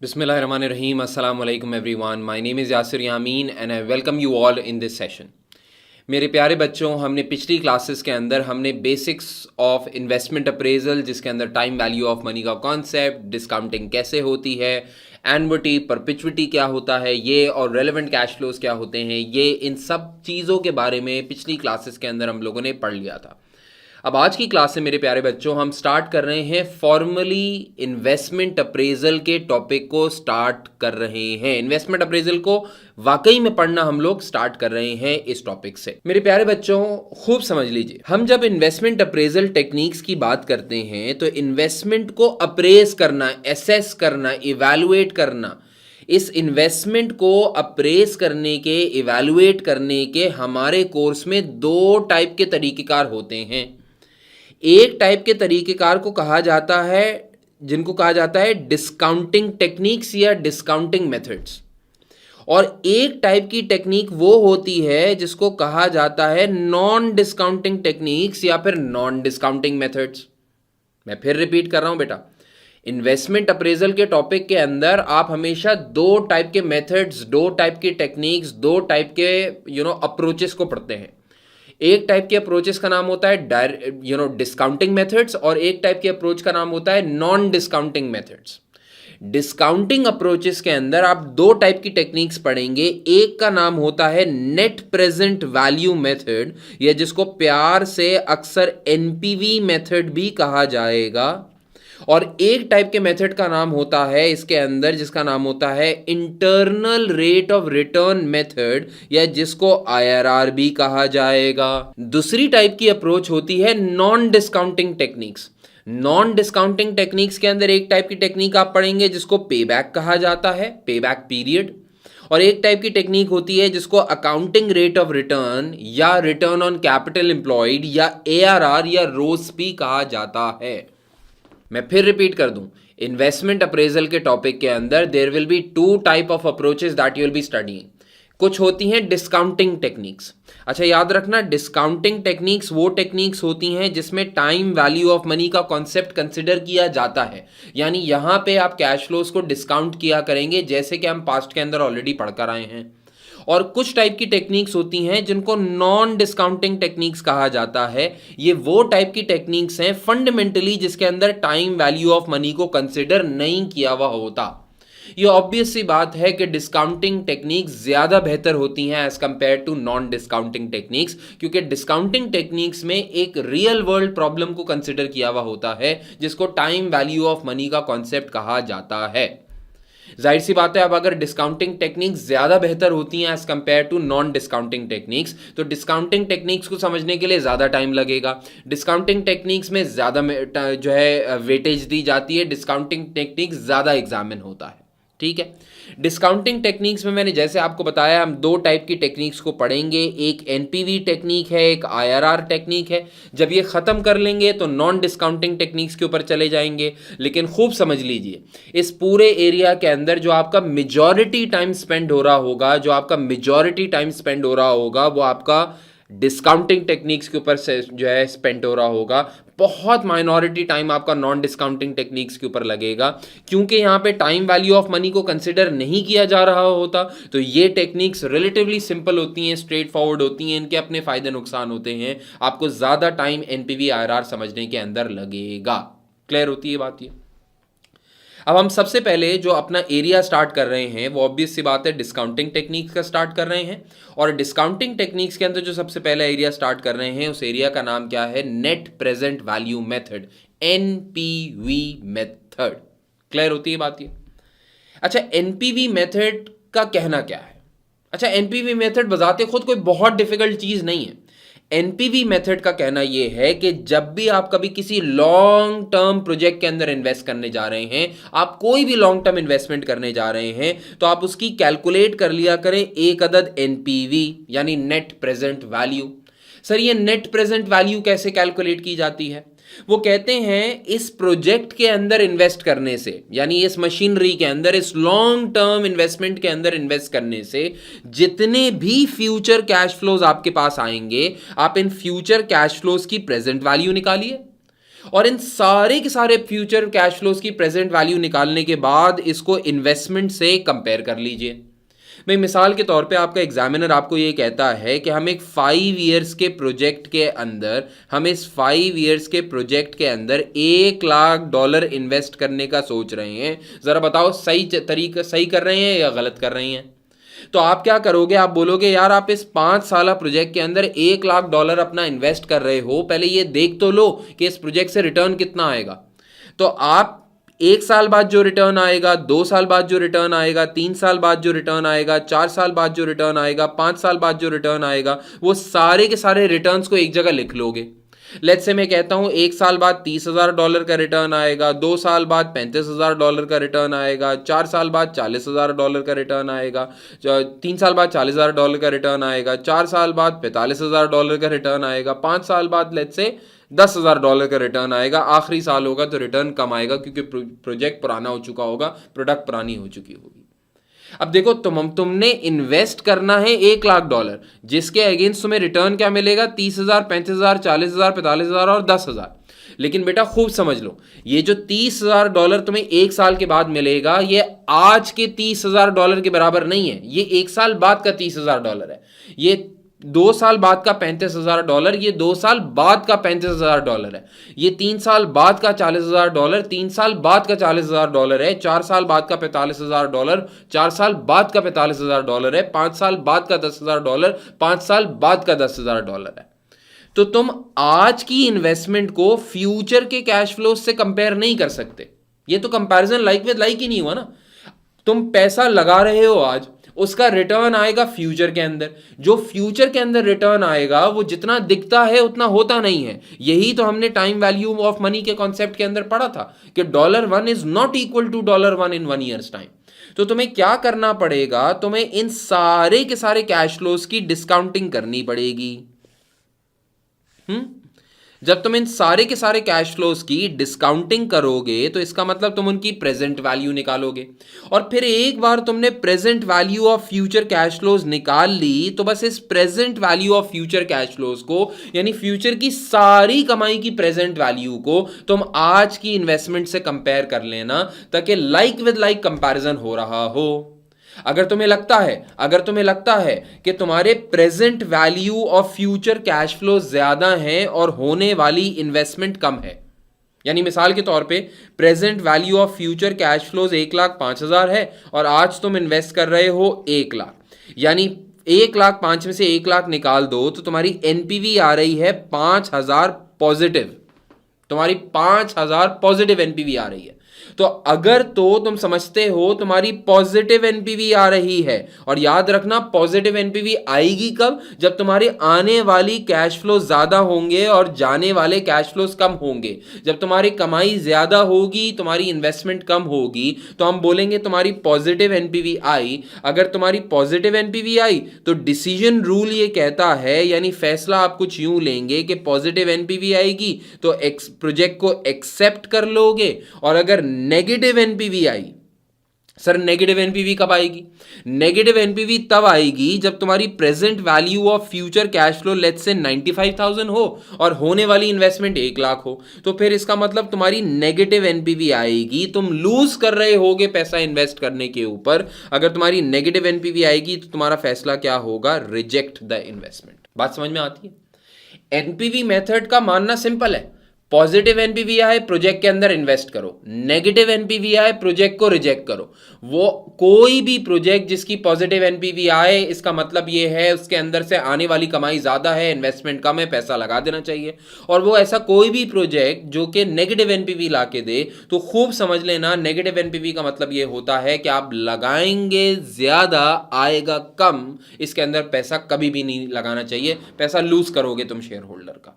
Bismillahirrahmanirrahim. Assalamu alaikum everyone. My name is Yasir Yameen and I welcome you all in this session. मेरे प्यारे बच्चों, हमने पिछली classes के अंदर हमने बेसिक्स ऑफ इन्वेस्टमेंट अप्रेजल, जिसके अंदर टाइम वैल्यू ऑफ मनी का कॉन्सेप्ट, डिस्काउंटिंग कैसे होती है, एन्युटी परपेचुइटी क्या होता है ये, और रेलेवेंट कैश फ्लोज क्या होते हैं ये, इन सब चीज़ों के बारे में पिछली क्लासेस के अंदर हम लोगों ने पढ़ लिया था। अब आज की क्लास से मेरे प्यारे बच्चों हम स्टार्ट कर रहे हैं फॉर्मली इन्वेस्टमेंट अप्रेजल के टॉपिक को स्टार्ट कर रहे हैं। इन्वेस्टमेंट अप्रेजल को वाकई में पढ़ना हम लोग स्टार्ट कर रहे हैं इस टॉपिक से। मेरे प्यारे बच्चों खूब समझ लीजिए, हम जब इन्वेस्टमेंट अप्रेजल टेक्निक्स की बात करते हैं तो इन्वेस्टमेंट को अप्रेज करना, एसेस करना, इवैल्यूएट करना, इस इन्वेस्टमेंट को अप्रेस करने के, इवैल्यूएट करने के हमारे कोर्स में दो टाइप के तरीकेकार होते हैं। एक टाइप के तरीकेकार को कहा जाता है, जिनको कहा जाता है डिस्काउंटिंग टेक्निक्स या डिस्काउंटिंग मेथड्स, और एक टाइप की टेक्निक वो होती है जिसको कहा जाता है नॉन डिस्काउंटिंग टेक्निक्स या फिर नॉन डिस्काउंटिंग मेथड्स। मैं फिर रिपीट कर रहा हूं बेटा, इन्वेस्टमेंट अप्रेजल के टॉपिक के अंदर आप हमेशा दो टाइप के मेथड्स, दो टाइप की टेक्निक्स, दो टाइप के अप्रोचेस को पढ़ते हैं। एक टाइप के अप्रोचेस का नाम होता है डिस्काउंटिंग मेथड्स, और एक टाइप के अप्रोच का नाम होता है non discounting methods. Discounting approaches के अंदर आप दो टाइप की टेक्निक्स पढ़ेंगे। एक का नाम होता है नेट प्रेजेंट वैल्यू मेथड, या जिसको प्यार से अक्सर एनपीवी मेथड भी कहा जाएगा, और एक टाइप के मेथड का नाम होता है इसके अंदर, जिसका नाम होता है internal rate of return method, या जिसको आईआरआर भी कहा जाएगा। दूसरी टाइप की अप्रोच होती है non discounting techniques. Non discounting techniques के अंदर एक टाइप की टेक्निक आप पढ़ेंगे जिसको पेबैक कहा जाता है, पेबैक पीरियड, और एक टाइप की टेक्निक होती है जिसको अकाउंटिंग रेट ऑफ रिटर्न या रिटर्न ऑन कैपिटल एम्प्लॉयड या एआरआर या रोस भी कहा जाता है। मैं फिर रिपीट कर दूं, इन्वेस्टमेंट अप्रेजल के टॉपिक के अंदर there will be two type of approaches that you will be studying. कुछ होती हैं डिस्काउंटिंग टेक्निक्स। अच्छा याद रखना, डिस्काउंटिंग टेक्निक्स वो टेक्निक्स होती हैं जिसमें टाइम वैल्यू ऑफ मनी का कॉन्सेप्ट कंसिडर किया जाता है, यानी यहां पे आप कैश फ्लोज को डिस्काउंट किया करेंगे, जैसे कि हम पास्ट के अंदर ऑलरेडी पढ़कर आए हैं। और कुछ टाइप की टेक्निक्स होती हैं जिनको नॉन डिस्काउंटिंग टेक्निक्स कहा जाता है। ये वो टाइप की टेक्निक्स हैं फंडामेंटली जिसके अंदर टाइम वैल्यू ऑफ मनी को कंसिडर नहीं किया हुआ होता। ये ऑब्वियस सी बात है कि डिस्काउंटिंग टेक्निक्स ज़्यादा बेहतर होती हैं as compare to non discounting techniques, क्योंकि डिस्काउंटिंग टेक्निक्स में एक रियल वर्ल्ड प्रॉब्लम को कंसिडर किया हुआ होता है, जिसको टाइम वैल्यू ऑफ मनी का कॉन्सेप्ट कहा जाता है। जाहिर सी बात है, अब अगर डिस्काउंटिंग टेक्निक्स ज़्यादा बेहतर होती हैं as compare to non discounting techniques, तो डिस्काउंटिंग टेक्निक्स को समझने के लिए ज़्यादा टाइम लगेगा। डिस्काउंटिंग टेक्निक्स में ज़्यादा जो है वेटेज दी जाती है, डिस्काउंटिंग टेक्निक्स ज़्यादा एग्जामिन होता है। ठीक है, डिस्काउंटिंग टेक्निक्स में मैंने जैसे आपको बताया हम दो टाइप की टेक्निक्स को पढ़ेंगे, एक एनपीवी टेक्निक है, एक आईआरआर टेक्निक है। जब ये ख़त्म कर लेंगे तो नॉन डिस्काउंटिंग टेक्निक्स के ऊपर चले जाएंगे। लेकिन खूब समझ लीजिए, इस पूरे एरिया के अंदर जो आपका मेजॉरिटी टाइम स्पेंड हो रहा होगा, वो आपका डिस्काउंटिंग टेक्निक्स के ऊपर से जो है स्पेंड हो रहा होगा। बहुत माइनॉरिटी टाइम आपका नॉन डिस्काउंटिंग टेक्निक्स के ऊपर लगेगा, क्योंकि यहाँ पे टाइम वैल्यू ऑफ मनी को कंसिडर नहीं किया जा रहा होता। तो ये टेक्निक्स रिलेटिवली सिंपल होती हैं, स्ट्रेट फॉरवर्ड होती हैं, इनके अपने फायदे नुकसान होते हैं। आपको ज़्यादा टाइम एनपीवी आईआरआर समझने के अंदर लगेगा। क्लियर होती है बात ये? अब हम सबसे पहले जो अपना एरिया स्टार्ट कर रहे हैं वो ऑब्वियस सी बात है डिस्काउंटिंग टेक्निक्स का स्टार्ट कर रहे हैं, और डिस्काउंटिंग टेक्निक्स के अंदर जो सबसे पहला एरिया स्टार्ट कर रहे हैं उस एरिया का नाम क्या है? Net present value method, NPV method. Clear होती है बात ये? अच्छा, एनपीवी मेथड का कहना क्या है? अच्छा, एनपीवी मेथड बजाते खुद कोई बहुत डिफिकल्ट चीज़ नहीं है। एनपीवी मेथड का कहना यह है कि जब भी आप कभी किसी लॉन्ग टर्म प्रोजेक्ट के अंदर इन्वेस्ट करने जा रहे हैं, आप कोई भी लॉन्ग टर्म इन्वेस्टमेंट करने जा रहे हैं, तो आप उसकी कैलकुलेट कर लिया करें एक अदद एनपीवी, यानी नेट प्रेजेंट वैल्यू। सर ये नेट प्रेजेंट वैल्यू कैसे कैलकुलेट की जाती है? वो कहते हैं इस प्रोजेक्ट के अंदर इन्वेस्ट करने से, यानी इस मशीनरी के अंदर, इस लॉन्ग टर्म इन्वेस्टमेंट के अंदर इन्वेस्ट करने से जितने भी फ्यूचर कैश फ्लोज आपके पास आएंगे, आप इन फ्यूचर कैश फ्लोज की प्रेजेंट वैल्यू निकालिए, और इन सारे के सारे फ्यूचर कैश फ्लोज की प्रेजेंट वैल्यू निकालने के बाद इसको इन्वेस्टमेंट से कंपेयर कर लीजिए। भाई मिसाल के तौर पे आपका एग्जामिनर आपको ये कहता है कि हम एक 5 ईयर्स के प्रोजेक्ट के अंदर हम इस 5 ईयर्स के प्रोजेक्ट के अंदर $1 लाख इन्वेस्ट करने का सोच रहे हैं, ज़रा बताओ सही तरीका सही कर रहे हैं या गलत कर रहे हैं। तो आप क्या करोगे, आप बोलोगे यार आप इस 5 साल प्रोजेक्ट के अंदर $1 लाख अपना इन्वेस्ट कर रहे हो, पहले ये देख तो लो कि इस प्रोजेक्ट से रिटर्न कितना आएगा। तो आप 1 साल बाद जो रिटर्न आएगा, 2 साल बाद जो रिटर्न आएगा, 3 साल बाद जो रिटर्न आएगा, 4 साल बाद जो रिटर्न आएगा, 5 साल बाद जो रिटर्न आएगा, वो सारे के सारे रिटर्न्स को एक जगह लिख लोगे। लेट्स से मैं कहता हूं 1 साल बाद $30,000 का रिटर्न आएगा, 2 साल बाद $35,000 का रिटर्न आएगा, 4 साल बाद $40,000 का रिटर्न आएगा, 3 साल बाद $40,000 का रिटर्न आएगा, 4 साल बाद $45,000 का रिटर्न आएगा, 5 साल बाद लेट्स से $10,000 का रिटर्न आएगा। आखिरी साल होगा तो रिटर्न कम आएगा क्योंकि प्रोजेक्ट पुराना हो चुका होगा, प्रोडक्ट पुरानी हो चुकी होगी। अब देखो तुमने इन्वेस्ट करना है $1 लाख, जिसके अगेंस्ट तुम्हें रिटर्न क्या मिलेगा, 30,000, 35,000, 40,000, 45,000 और 10,000। लेकिन बेटा खूब समझ लो, ये जो $30,000 तुम्हें 1 साल के बाद मिलेगा, ये आज के $30,000 के बराबर नहीं है। ये 1 साल बाद का $30,000 है। ये 2 साल बाद का $35,000, ये 2 साल बाद का $35,000 है। ये 3 साल बाद का $40,000, 3 साल बाद का $40,000 है। 4 साल बाद का $45,000, 4 साल बाद का $45,000 है। 5 साल बाद का $10,000, 5 साल बाद का $10,000 है। तो तुम आज की इन्वेस्टमेंट को फ्यूचर के कैश फ्लो से कंपेयर नहीं कर सकते। ये तो comparison like with like he नहीं हुआ ना। तुम पैसा लगा रहे हो आज, उसका रिटर्न आएगा फ्यूचर के अंदर। जो फ्यूचर के अंदर रिटर्न आएगा वो जितना दिखता है उतना होता नहीं है। यही तो हमने टाइम वैल्यू ऑफ मनी के कॉन्सेप्ट के अंदर पढ़ा था कि $1 is not equal to $1 in 1 years time. तो तुम्हें क्या करना पड़ेगा, तुम्हें इन सारे के सारे कैश फ्लोज की डिस्काउंटिंग करनी पड़ेगी। जब तुम इन सारे के सारे कैश फ्लोज की डिस्काउंटिंग करोगे तो इसका मतलब तुम उनकी प्रेजेंट वैल्यू निकालोगे। और फिर एक बार तुमने present value of future cash flows निकाल ली तो बस इस present value of future cash flows को, यानी फ्यूचर की सारी कमाई की प्रेजेंट वैल्यू को तुम आज की इन्वेस्टमेंट से कंपेयर कर लेना, ताकि लाइक विद लाइक कंपैरिजन हो रहा हो। अगर तुम्हें लगता है कि तुम्हारे present value of future cash flow ज्यादा हैं और होने वाली इन्वेस्टमेंट कम है, यानी मिसाल के तौर पे present value of future cash flows 1,05,000 है और आज तुम इन्वेस्ट कर रहे हो 1,00,000, यानी 1,05,000 में से 1,00,000 निकाल दो तो तुम्हारी एनपीवी आ रही है 5,000 पॉजिटिव। तुम्हारी 5,000 पॉजिटिव एनपीवी आ रही है। तो अगर तो तुम समझते हो तुम्हारी पॉजिटिव एनपीवी आ रही है, और याद रखना पॉजिटिव एनपीवी आएगी कब, जब तुम्हारे आने वाली कैश फ्लो ज्यादा होंगे और जाने वाले कैश फ्लोज कम होंगे। जब तुम्हारी कमाई ज्यादा होगी, तुम्हारी इन्वेस्टमेंट कम होगी, तो हम बोलेंगे तुम्हारी पॉजिटिव एनपीवी आई। अगर तुम्हारी पॉजिटिव एनपीवी आई तो डिसीजन रूल ये कहता है, यानी फैसला आप कुछ यूं लेंगे कि पॉजिटिव एनपीवी आएगी तो प्रोजेक्ट को एक्सेप्ट कर लोगे, और अगर नेगेटिव एनपीवी आई, सर नेगेटिव एनपीवी कब आएगी? नेगेटिव एनपीवी तब आएगी जब तुम्हारी present value of future cash flow let's say 95,000 हो और होने वाली इन्वेस्टमेंट 1,00,000 हो। तो फिर इसका मतलब तुम्हारी नेगेटिव एनपीवी आएगी, तुम लूज कर रहे होगे पैसा इन्वेस्ट करने के ऊपर। अगर तुम्हारी नेगेटिव एनपीवी आएगी तो तुम्हारा फैसला क्या होगा? Reject the investment. बात समझ में आती है? एनपीवी मेथड का मानना सिंपल है, पॉजिटिव एनपीवी आए प्रोजेक्ट के अंदर इन्वेस्ट करो, नेगेटिव एनपीवी आए प्रोजेक्ट को रिजेक्ट करो। वो कोई भी प्रोजेक्ट जिसकी पॉजिटिव एनपीवी आए, इसका मतलब ये है उसके अंदर से आने वाली कमाई ज्यादा है, इन्वेस्टमेंट कम है, पैसा लगा देना चाहिए। और वो ऐसा कोई भी प्रोजेक्ट जो कि नेगेटिव एनपीवी ला के दे, तो खूब समझ लेना नेगेटिव एनपीवी का मतलब ये होता है कि आप लगाएंगे ज्यादा आएगा कम, इसके अंदर पैसा कभी भी नहीं लगाना चाहिए, पैसा लूज करोगे तुम शेयर होल्डर का।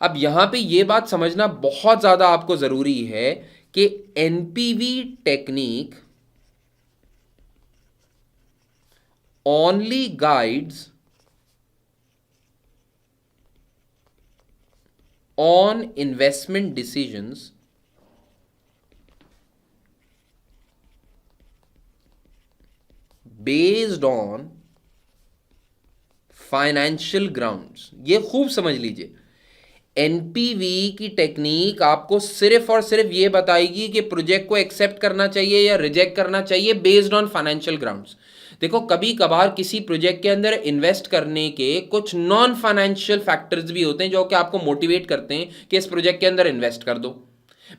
अब यहां पे ये बात समझना बहुत ज्यादा आपको जरूरी है कि NPV technique only guides on investment decisions based on financial grounds. ये खूब समझ लीजिए, एनपीवी की टेक्निक आपको सिर्फ और सिर्फ ये बताएगी कि प्रोजेक्ट को एक्सेप्ट करना चाहिए या रिजेक्ट करना चाहिए बेस्ड ऑन फाइनेंशियल ग्राउंड्स। देखो, कभी कभार किसी प्रोजेक्ट के अंदर इन्वेस्ट करने के कुछ नॉन फाइनेंशियल फैक्टर्स भी होते हैं जो कि आपको मोटिवेट करते हैं कि इस प्रोजेक्ट के अंदर इन्वेस्ट कर दो।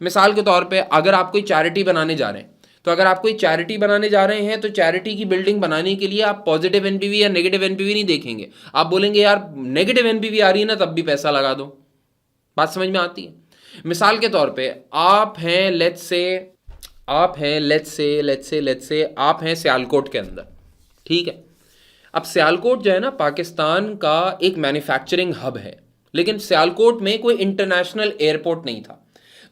मिसाल के तौर पे अगर आप कोई चैरिटी बनाने जा रहे हैं, तो अगर आप कोई चैरिटी बनाने जा रहे हैं तो चैरिटी की बिल्डिंग बनाने के लिए आप पॉजिटिव एनपीवी या नेगेटिव एनपीवी नहीं देखेंगे। आप बोलेंगे यार नेगेटिव एनपीवी आ रही है ना, तब भी पैसा लगा दो। बात समझ में आती है? मिसाल के तौर पे आप हैं लेट्स से आप हैं सियालकोट के अंदर, ठीक है। अब सियालकोट जो है ना, पाकिस्तान का एक मैन्युफैक्चरिंग हब है, लेकिन सियालकोट में कोई इंटरनेशनल एयरपोर्ट नहीं था।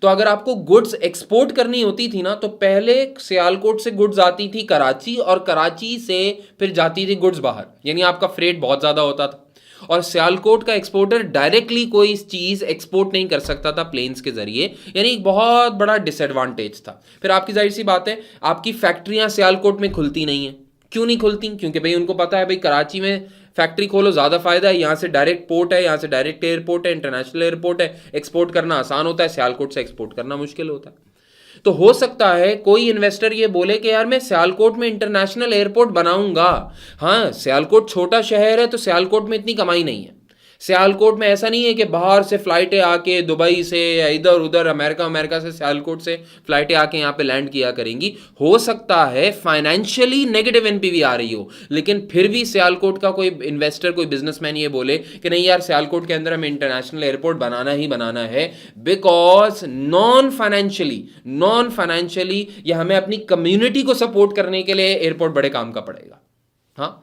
तो अगर आपको गुड्स एक्सपोर्ट करनी होती थी ना, तो पहले सियालकोट से गुड्स आती थी कराची, और कराची से फिर जाती थी गुड्स बाहर, यानी आपका फ्रेट बहुत ज़्यादा होता था। और सियालकोट का एक्सपोर्टर डायरेक्टली कोई चीज़ एक्सपोर्ट नहीं कर सकता था प्लेन्स के जरिए, यानी एक बहुत बड़ा डिसएडवांटेज था। फिर आपकी जाहिर सी बात है, आपकी फैक्ट्रियाँ सियालकोट में खुलती नहीं हैं। क्यों नहीं खुलती? क्योंकि भाई उनको पता है भाई कराची में फैक्ट्री खोलो ज़्यादा फायदा है, यहाँ से डायरेक्ट पोर्ट है, यहाँ से डायरेक्ट एयरपोर्ट है, इंटरनेशनल एयरपोर्ट है, एक्सपोर्ट करना आसान होता है, सियालकोट से एक्सपोर्ट करना मुश्किल होता है। तो हो सकता है कोई इन्वेस्टर ये बोले कि यार मैं सियालकोट में इंटरनेशनल एयरपोर्ट बनाऊंगा। हाँ, सियालकोट छोटा शहर है तो सियालकोट में इतनी कमाई नहीं है। सियालकोट में ऐसा नहीं है कि बाहर से फ्लाइटें आके दुबई से या इधर उधर अमेरिका से सियालकोट से फ्लाइटें आके यहाँ पे लैंड किया करेंगी। हो सकता है फाइनेंशियली नेगेटिव एनपीवी आ रही हो, लेकिन फिर भी सियालकोट का कोई इन्वेस्टर, कोई बिजनेसमैन ये बोले कि नहीं यार सियालकोट के अंदर हमें इंटरनेशनल एयरपोर्ट बनाना ही बनाना है, बिकॉज नॉन फाइनेंशियली या हमें अपनी कम्युनिटी को सपोर्ट करने के लिए एयरपोर्ट बड़े काम का पड़ेगा। हाँ,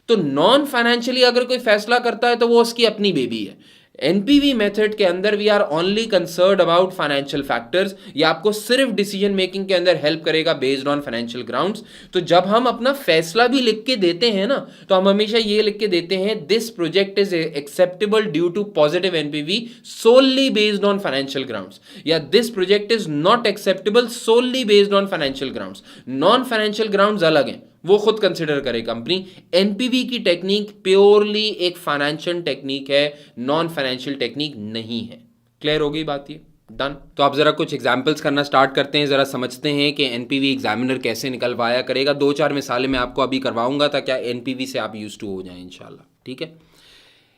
तो नॉन फाइनेंशियली अगर कोई फैसला करता है तो वो उसकी अपनी बेबी है। एनपीवी मेथड के अंदर we are only concerned about financial factors. ये आपको सिर्फ डिसीजन मेकिंग के अंदर हेल्प करेगा बेस्ड ऑन फाइनेंशियल ग्राउंड्स। तो जब हम अपना फैसला भी लिख के देते हैं ना, तो हम हमेशा ये लिख के देते हैं this project is acceptable due to positive NPV solely based on financial grounds, या this project is not acceptable solely based on financial grounds. Non financial grounds अलग हैं, वो खुद कंसिडर करे कंपनी। एनपीवी की टेक्निक प्योरली एक financial technique है, non financial technique नहीं है। क्लियर हो गई बात? ये डन। तो आप जरा कुछ एग्जांपल्स करना स्टार्ट करते हैं, जरा समझते हैं कि एनपीवी एग्जामिनर कैसे निकलवाया करेगा। 2-4 मिसालें मैं आपको अभी करवाऊंगा ताकि एनपीवी से आप यूज टू हो जाएं इंशाल्लाह, ठीक है।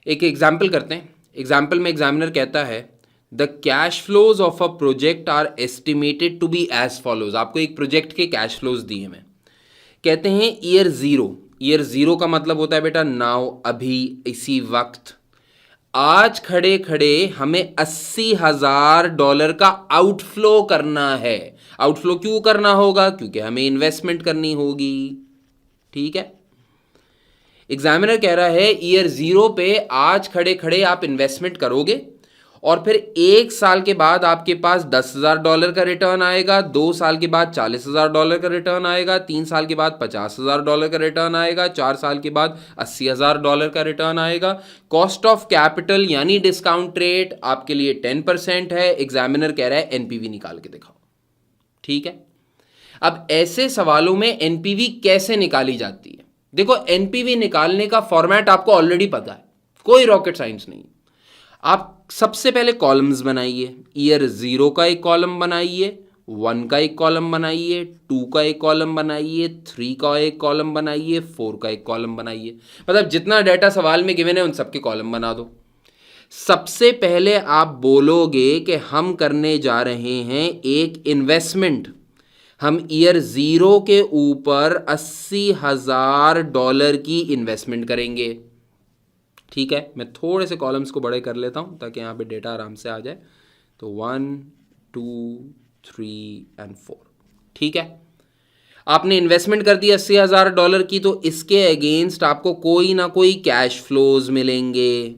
एक एग्जाम्पल करते हैं। एग्जाम्पल में एग्जामिनर कहता है the cash flows of a project are estimated to be as follows. आपको एक प्रोजेक्ट के कैश फ्लोज दिए हैं। कहते हैं ईयर जीरो का मतलब होता है बेटा नाउ, अभी, इसी वक्त। आज खड़े खड़े हमें $80,000 का आउटफ्लो करना है। आउटफ्लो क्यों करना होगा? क्योंकि हमें इन्वेस्टमेंट करनी होगी, ठीक है। एग्जामिनर कह रहा है ईयर 0 पे आज खड़े खड़े आप इन्वेस्टमेंट करोगे और फिर 1 साल के बाद आपके पास $10,000 का रिटर्न आएगा, 2 साल के बाद $40,000 का रिटर्न आएगा, 3 साल के बाद $50,000 का रिटर्न आएगा, 4 साल के बाद $80,000 का रिटर्न आएगा। कॉस्ट ऑफ कैपिटल यानी डिस्काउंट रेट आपके लिए 10% है। एग्जामिनर कह रहा है एनपीवी निकाल के दिखाओ, ठीक है। अब ऐसे सवालों में एनपीवी कैसे निकाली जाती है? देखो, एनपीवी निकालने का फॉर्मेट आपको ऑलरेडी पता है, कोई रॉकेट साइंस नहीं। आप सबसे पहले कॉलम्स बनाइए। ईयर 0 का एक कॉलम बनाइए, 1 का एक कॉलम बनाइए, 2 का एक कॉलम बनाइए, 3 का एक कॉलम बनाइए, 4 का एक कॉलम बनाइए। मतलब जितना डाटा सवाल में गिवन है उन सबके कॉलम बना दो। सबसे पहले आप बोलोगे कि हम करने जा रहे हैं एक इन्वेस्टमेंट। हम ईयर 0 के ऊपर $80,000 की इन्वेस्टमेंट करेंगे, ठीक है। मैं थोड़े से कॉलम्स को बड़े कर लेता हूं ताकि यहाँ पे डेटा आराम से आ जाए। तो 1, 2, 3 और 4, ठीक है। आपने इन्वेस्टमेंट कर दी $80,000 की, तो इसके अगेंस्ट आपको कोई ना कोई कैश फ्लोज मिलेंगे।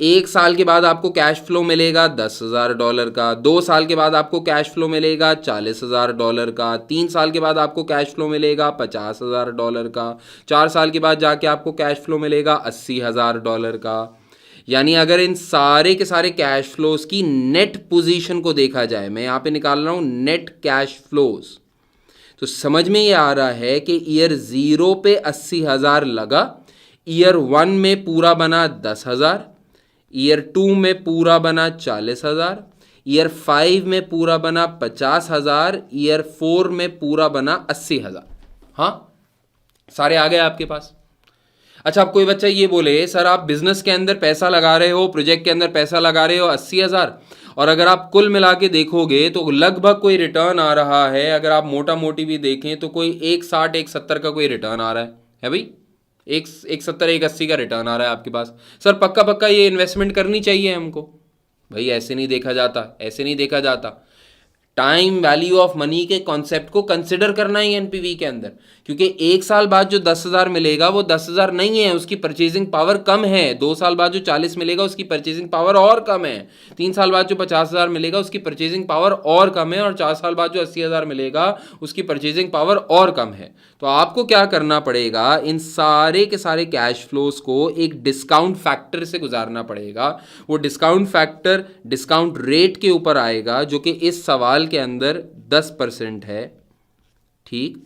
1 साल के बाद आपको कैश फ्लो मिलेगा $10,000 का, 2 साल के बाद आपको कैश फ्लो मिलेगा $40,000 का, 3 साल के बाद आपको कैश फ्लो मिलेगा $50,000 का, 4 साल के बाद जाके आपको कैश फ्लो मिलेगा $80,000 का। यानी अगर इन सारे के सारे कैश फ्लोज की नेट पोजीशन को देखा जाए, मैं यहाँ पे निकाल रहा हूँ नेट कैश फ्लोज, तो समझ में ये आ रहा है कि ईयर 0 पे 80,000 लगा, ईयर 1 में पूरा बना 10,000, ईयर 2 में पूरा बना 40,000, ईयर 5 में पूरा बना 50,000, ईयर 4 में पूरा बना 80,000। हाँ, सारे आ गए आपके पास। अच्छा, अब कोई बच्चा ये बोले सर आप बिजनेस के अंदर पैसा लगा रहे हो, प्रोजेक्ट के अंदर पैसा लगा रहे हो 80,000, और अगर आप कुल मिला के देखोगे तो लगभग कोई रिटर्न आ रहा है, अगर आप मोटा मोटी भी देखें तो कोई 160 170 का कोई रिटर्न आ रहा है भाई, 170 180 का रिटर्न आ रहा है आपके पास। सर पक्का पक्का ये इन्वेस्टमेंट करनी चाहिए हमको? भाई ऐसे नहीं देखा जाता, ऐसे नहीं देखा जाता। टाइम वैल्यू ऑफ मनी के कॉन्सेप्ट को कंसिडर करना ही एनपीवी के अंदर, क्योंकि एक साल बाद जो 10,000 मिलेगा वो 10,000 नहीं है, उसकी परचेजिंग पावर कम है। 2 साल बाद जो 40 मिलेगा उसकी परचेजिंग पावर और कम है। 3 साल बाद जो 50,000 मिलेगा उसकी परचेजिंग पावर और कम है, और 4 साल बाद जो 80,000 मिलेगा उसकी परचेजिंग पावर और कम है। तो आपको क्या करना पड़ेगा, इन सारे के सारे कैश फ्लोज को एक डिस्काउंट फैक्टर से गुजारना पड़ेगा। वो डिस्काउंट फैक्टर डिस्काउंट रेट के ऊपर आएगा, जो कि इस सवाल के अंदर 10% है। ठीक,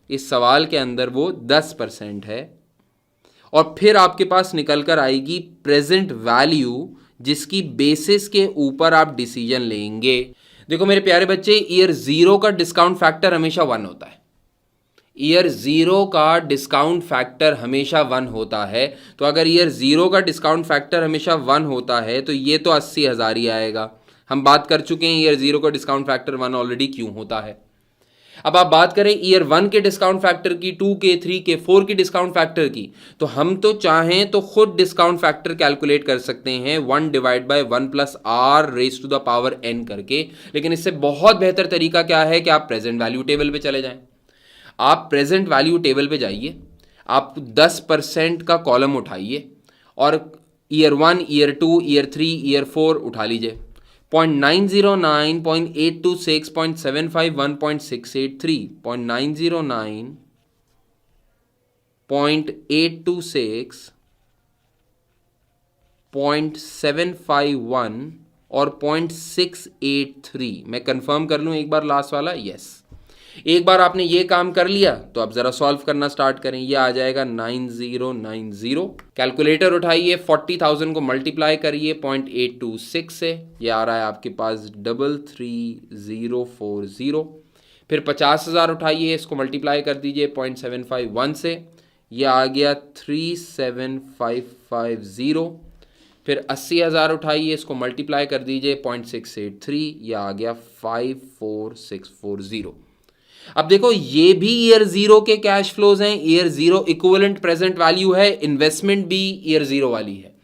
इस सवाल के अंदर वो 10% है। और फिर आपके पास निकल कर आएगी प्रेजेंट वैल्यू, जिसकी बेसिस के ऊपर आप डिसीजन लेंगे। देखो मेरे प्यारे बच्चे, ईयर 0 का डिस्काउंट फैक्टर हमेशा 1 होता है। ईयर 0 का डिस्काउंट फैक्टर हमेशा 1 होता है। तो अगर ईयर 0 का डिस्काउंट फैक्टर हमेशा 1 होता है तो ये तो 80,000 ही आएगा। हम बात कर चुके हैं ईयर 0 का डिस्काउंट फैक्टर 1 ऑलरेडी क्यों होता है। अब आप बात करें ईयर 1 के डिस्काउंट फैक्टर की, 2 के, 3 के, 4 की डिस्काउंट फैक्टर की, तो हम तो चाहें तो खुद डिस्काउंट फैक्टर कैलकुलेट कर सकते हैं 1 divide by 1 plus r raise to the power n करके। लेकिन इससे बहुत बेहतर तरीका क्या है कि आप प्रेजेंट वैल्यू टेबल पे चले जाएं। आप प्रेजेंट वैल्यू टेबल पे जाइए, आप 10% का कॉलम उठाइए और ईयर 1, ईयर 2, ईयर 3, ईयर 4 उठा लीजिए। 0.909, 0.826, 0.751, 0.683, 0.909, 0.826, 0.751 और 0.683। मैं कंफर्म कर लूँ एक बार लास्ट वाला, यस। एक बार आपने ये काम कर लिया तो आप जरा सॉल्व करना स्टार्ट करें। ये आ जाएगा 9090। कैलकुलेटर उठाइए, 40,000 को मल्टीप्लाई करिए 0.826 से, ये आ रहा है आपके पास 33040। फिर 50,000 उठाइए, इसको मल्टीप्लाई कर दीजिए 0.751 से, ये आ गया 37550। फिर 80,000 उठाइए, इसको मल्टीप्लाई कर दीजिए 0.683, ये आ गया 54640। अब देखो ये भी ईयर 0 के कैश फ्लोज हैं। ईयर 0 इक्विवेलेंट प्रेजेंट वैल्यू है, इन्वेस्टमेंट भी ईयर 0 वाली है।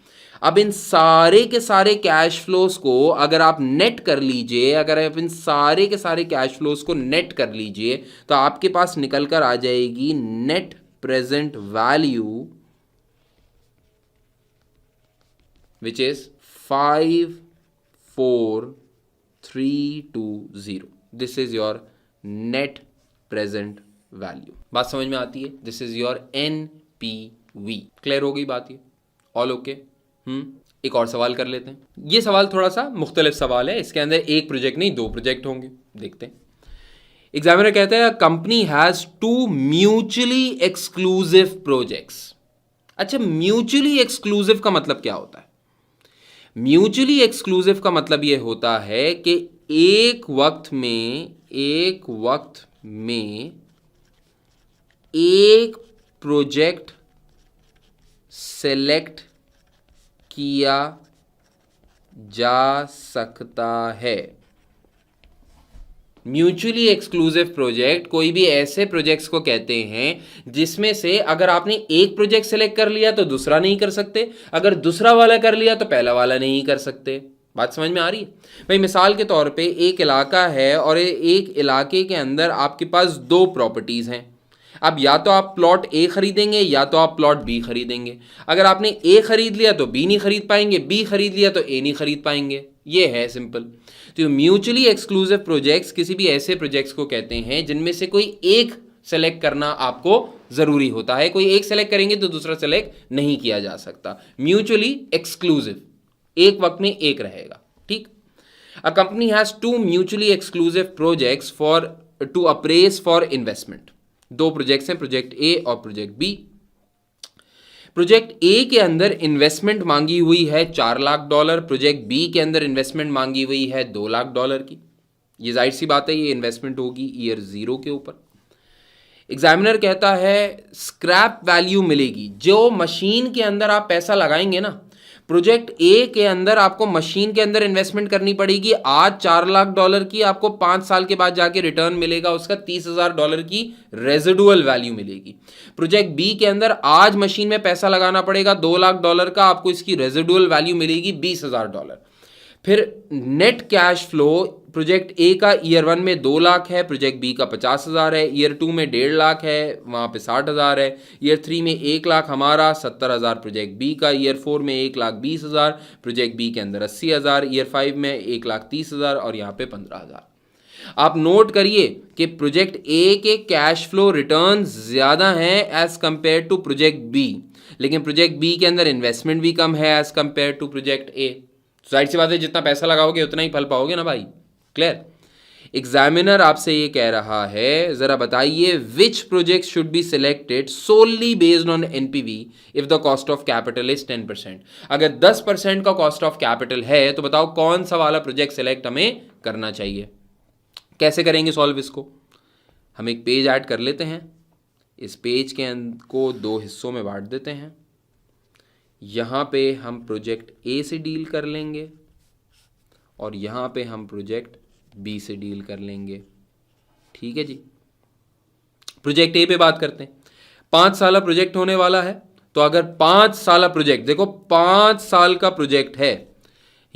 अब इन सारे के सारे कैश फ्लोज को अगर आप नेट कर लीजिए, अगर आप इन सारे के सारे कैश फ्लोज को नेट कर लीजिए तो आपके पास निकल कर आ जाएगी net present value which is 54320। This is your net present value. बात समझ में आती है? This is your NPV. Clear हो गई बात? ये ऑल ओके? एक और सवाल कर लेते हैं। ये सवाल थोड़ा सा मुख्तलिफ सवाल है, इसके अंदर एक प्रोजेक्ट नहीं 2 प्रोजेक्ट होंगे। देखते हैं। एग्जामिनर कहता है company has 2 mutually exclusive projects. अच्छा, म्यूचुअली एक्सक्लूसिव का मतलब क्या होता है? म्यूचुअली एक्सक्लूसिव का मतलब यह होता है कि एक वक्त में एक प्रोजेक्ट सेलेक्ट किया जा सकता है। म्यूचुअली एक्सक्लूसिव प्रोजेक्ट कोई भी ऐसे प्रोजेक्ट्स को कहते हैं जिसमें से अगर आपने एक प्रोजेक्ट सेलेक्ट कर लिया तो दूसरा नहीं कर सकते, अगर दूसरा वाला कर लिया तो पहला वाला नहीं कर सकते। बात समझ में आ रही है भाई? मिसाल के तौर पे एक इलाका है और एक इलाके के अंदर आपके पास 2 प्रॉपर्टीज़ हैं। अब या तो आप प्लॉट ए खरीदेंगे या तो आप प्लॉट बी खरीदेंगे। अगर आपने ए खरीद लिया तो बी नहीं खरीद पाएंगे, बी खरीद लिया तो ए नहीं खरीद पाएंगे। ये है सिंपल। तो म्यूचुअली एक्सक्लूसिव प्रोजेक्ट्स किसी भी ऐसे प्रोजेक्ट्स को कहते हैं जिनमें से कोई एक सेलेक्ट करना आपको ज़रूरी होता है। कोई एक सेलेक्ट करेंगे तो दूसरा सेलेक्ट नहीं किया जा सकता। म्यूचुअली एक्सक्लूसिव, एक वक्त में एक रहेगा। ठीक। A company has 2 mutually exclusive projects to appraise for investment. 2 projects हैं, प्रोजेक्ट ए और प्रोजेक्ट बी। प्रोजेक्ट ए के अंदर इन्वेस्टमेंट मांगी हुई है $4 लाख, प्रोजेक्ट बी के अंदर इन्वेस्टमेंट मांगी हुई है $2 लाख की। ये जाहिर सी बात है, ये इन्वेस्टमेंट होगी ईयर 0 के ऊपर। एग्जामिनर कहता है स्क्रैप वैल्यू मिलेगी, जो मशीन के अंदर आप पैसा लगाएंगे ना, प्रोजेक्ट ए के अंदर आपको मशीन के अंदर इन्वेस्टमेंट करनी पड़ेगी आज $4 लाख की, आपको 5 साल के बाद जाके रिटर्न मिलेगा उसका $30,000 की रेजिडुअल वैल्यू मिलेगी। प्रोजेक्ट बी के अंदर आज मशीन में पैसा लगाना पड़ेगा $2 लाख का, आपको इसकी रेजिडुअल वैल्यू मिलेगी $20,000। फिर net cash flow project A का ईयर 1 में 2 लाख है, प्रोजेक्ट बी का 50,000 है, ईयर 2 में 1.5 लाख है, वहाँ पे 60,000 है, ईयर 3 में 1 लाख हमारा, 70,000 प्रोजेक्ट बी का, ईयर 4 में 1,20,000, प्रोजेक्ट बी के अंदर 80,000, ईयर 5 में 1,30,000 और यहाँ पे 15,000। आप नोट करिए कि प्रोजेक्ट ए के कैश फ्लो रिटर्न ज़्यादा हैं as compare to project B, लेकिन प्रोजेक्ट बी के अंदर इन्वेस्टमेंट भी कम है as compare to project A. जाहिर सी बात है, जितना पैसा लगाओगे उतना ही फल पाओगे ना भाई। क्लियर? एग्जामिनर आपसे ये कह रहा है जरा बताइए which project should be selected solely based on NPV if the cost of capital is 10%। अगर 10% का कॉस्ट ऑफ कैपिटल है तो बताओ कौन सा वाला प्रोजेक्ट सिलेक्ट हमें करना चाहिए। कैसे करेंगे सॉल्व इसको? हम एक पेज ऐड कर लेते हैं, इस पेज के को 2 हिस्सों में बांट देते हैं। यहाँ पे हम प्रोजेक्ट ए से डील कर लेंगे और यहाँ पे हम प्रोजेक्ट बी से डील कर लेंगे। ठीक है जी, प्रोजेक्ट ए पे बात करते हैं। 5 साल प्रोजेक्ट होने वाला है, तो अगर 5 साल प्रोजेक्ट, देखो 5 साल का प्रोजेक्ट है,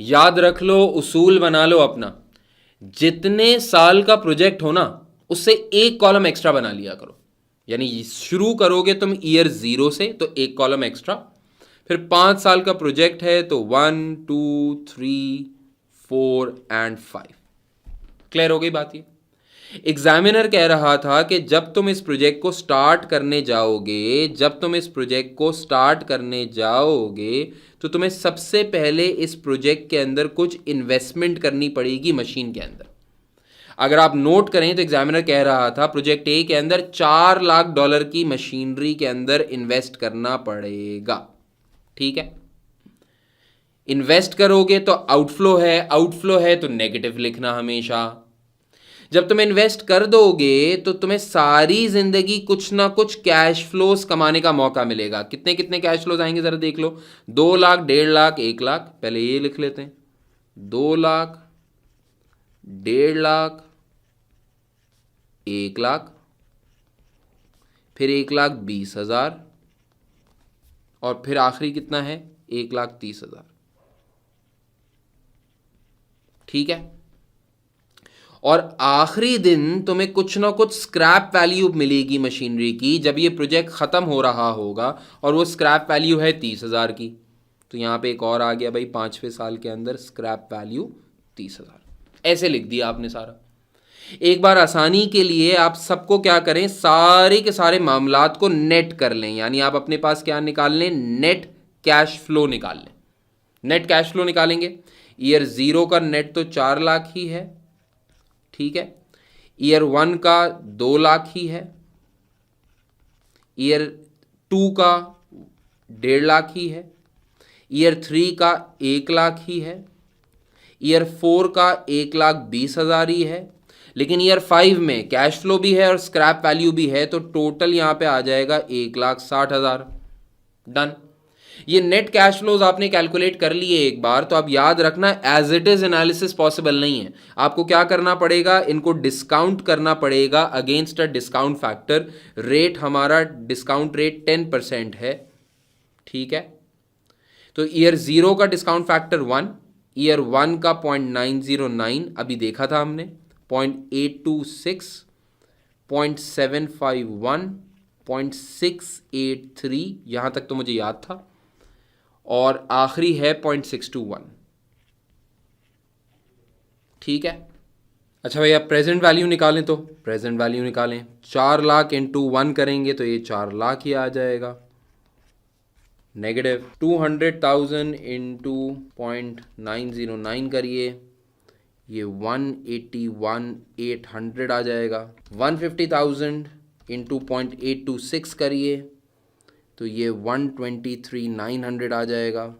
याद रख लो, उसूल बना लो अपना, जितने साल का प्रोजेक्ट हो ना उससे एक कॉलम एक्स्ट्रा बना लिया करो। यानी शुरू करोगे तुम ईयर 0 से तो एक कॉलम एक्स्ट्रा, फिर 5 साल का प्रोजेक्ट है तो 1 2 3 4 एंड 5। क्लियर हो गई बात? ये एग्जामिनर कह रहा था कि जब तुम इस प्रोजेक्ट को स्टार्ट करने जाओगे तो तुम्हें सबसे पहले इस प्रोजेक्ट के अंदर कुछ इन्वेस्टमेंट करनी पड़ेगी मशीन के अंदर। अगर आप नोट करें तो एग्जामिनर कह रहा था प्रोजेक्ट ए के अंदर $4 लाख की मशीनरी के अंदर इन्वेस्ट करना पड़ेगा। ठीक है, इन्वेस्ट करोगे तो आउटफ्लो है तो नेगेटिव लिखना हमेशा। जब तुम इन्वेस्ट कर दोगे तो तुम्हें सारी जिंदगी कुछ ना कुछ कैश फ्लोस कमाने का मौका मिलेगा। कितने कितने कैश फ्लोज आएंगे जरा देख लो। 2 लाख, 1.5 लाख, 1 लाख, पहले ये लिख लेते हैं। 2 लाख, 1.5 लाख, 1 लाख, फिर 1,20,000 और फिर आखिरी कितना है 1,30,000। ठीक है, और आखिरी दिन तुम्हें कुछ ना कुछ स्क्रैप वैल्यू मिलेगी मशीनरी की जब ये प्रोजेक्ट ख़त्म हो रहा होगा, और वो स्क्रैप वैल्यू है 30,000 की। तो यहाँ पे एक और आ गया भाई, 5वें साल के अंदर स्क्रैप वैल्यू 30,000। ऐसे लिख दिया आपने सारा। एक बार आसानी के लिए आप सबको क्या करें, सारे के सारे मामलात को नेट कर लें, यानी आप अपने पास क्या निकाल लें, नेट कैश फ्लो निकाल लें। नेट कैश फ्लो निकालेंगे, ईयर 0 का नेट तो 4 लाख ही है। ठीक है, ईयर 1 का 2 लाख ही है, ईयर 2 का 1.5 लाख ही है, ईयर 3 का 1 लाख ही है, ईयर 4 का 1,20,000 ही है, लेकिन ईयर 5 में कैश फ्लो भी है और स्क्रैप वैल्यू भी है, तो टोटल यहाँ पे आ जाएगा 1,60,000। डन। ये नेट कैश फ्लोज आपने कैलकुलेट कर लिए एक बार, तो अब याद रखना as it is analysis possible नहीं है। आपको क्या करना पड़ेगा, इनको डिस्काउंट करना पड़ेगा against a discount factor. Rate हमारा डिस्काउंट रेट 10% है। ठीक है, तो ईयर 0 का डिस्काउंट फैक्टर 1, ईयर 1 का 0.909 अभी देखा था हमने, 0.826, 0.751, 0.683, यहाँ तक तो मुझे याद था, और आखिरी है 0.621। ठीक है, अच्छा भैया प्रेजेंट वैल्यू निकालें, तो प्रेजेंट वैल्यू निकालें, 4 लाख इंटू 1 करेंगे तो ये 4 लाख ही आ जाएगा। नेगेटिव 200,000 इंटू 0.909 करिए, ये 181,800 आ जाएगा। 150,000 इंटू 0.826 करिए तो ये 123,900 आ जाएगा।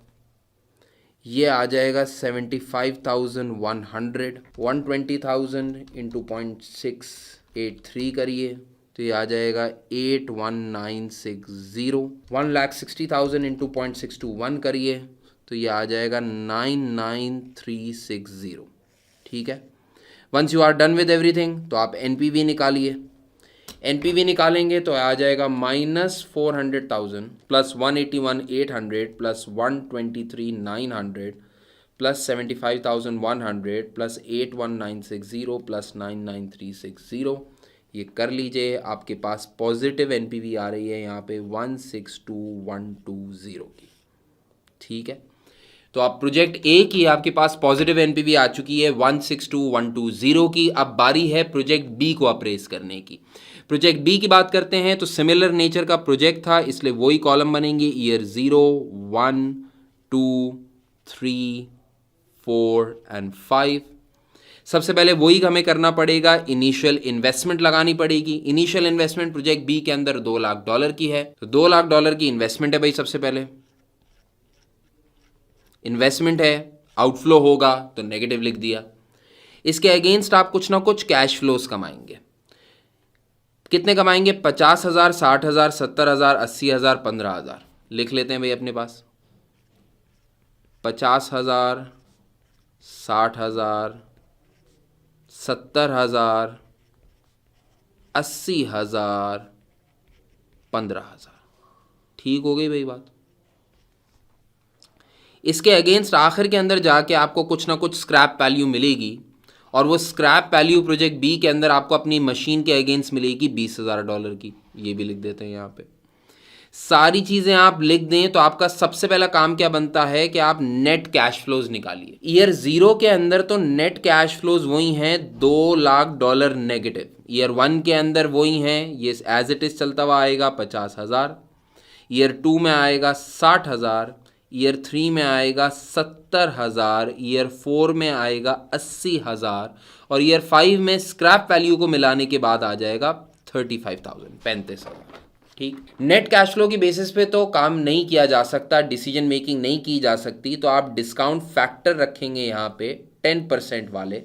ये आ जाएगा 75,100, 120,000 इंटू 0.683 करिए तो ये आ जाएगा 81960। 1,60,000 इंटू 0.621 करिए तो ये आ जाएगा 99360। ठीक है, once you are done with everything तो आप एनपीवी निकालिए। एनपीवी निकालेंगे तो आ जाएगा -400,000 plus 181,800 plus 123,900 plus 75,100 plus 81960 plus 99360। ये कर लीजिए, आपके पास पॉजिटिव एनपीवी आ रही है यहाँ पे 162,120 की। ठीक है, तो आप प्रोजेक्ट ए की आपके पास पॉजिटिव एनपीवी आ चुकी है 162,120 की। अब बारी है प्रोजेक्ट बी को अप्रेस करने की। प्रोजेक्ट बी की बात करते हैं तो सिमिलर नेचर का प्रोजेक्ट था, इसलिए वही कॉलम बनेंगे ईयर 0, 1, 2, 3, 4 एंड 5। सबसे पहले वही हमें करना पड़ेगा, इनिशियल इन्वेस्टमेंट लगानी पड़ेगी। इनिशियल इन्वेस्टमेंट प्रोजेक्ट बी के अंदर $2,00,000 की है, तो $2,00,000 की इन्वेस्टमेंट है भाई। सबसे पहले इन्वेस्टमेंट है, आउटफ्लो होगा तो नेगेटिव लिख दिया। इसके अगेंस्ट आप कुछ ना कुछ कैश फ्लोज कमाएंगे। कितने कमाएंगे? 50,000, 60,000, 70,000, 80,000, 15,000 लिख लेते हैं भाई अपने पास। 50,000, 60,000, 70,000, 80,000, 15,000। ठीक हो गई भाई बात। इसके अगेंस्ट आखिर के अंदर जाके आपको कुछ ना कुछ स्क्रैप वैल्यू मिलेगी, और वो स्क्रैप वैल्यू प्रोजेक्ट बी के अंदर आपको अपनी मशीन के अगेंस्ट मिलेगी $20,000 की। ये भी लिख देते हैं यहाँ पे। सारी चीज़ें आप लिख दें तो आपका सबसे पहला काम क्या बनता है कि आप नेट कैश फ्लोज निकालिए। ईयर 0 के अंदर तो नेट कैश फ्लोज वही हैं $2,00,000 नेगेटिव। ईयर 1 के अंदर वही हैं, ये एज इट इज़ चलता हुआ आएगा 50,000। ईयर 2 में आएगा 60,000। ईयर 3 में आएगा 70,000। ईयर 4 में आएगा 80,000 और ईयर 5 में स्क्रैप वैल्यू को मिलाने के बाद आ जाएगा 35,000, 35,000। ठीक, नेट कैश फ्लो की बेसिस पे तो काम नहीं किया जा सकता, डिसीजन मेकिंग नहीं की जा सकती, तो आप डिस्काउंट फैक्टर रखेंगे यहाँ पे 10% वाले।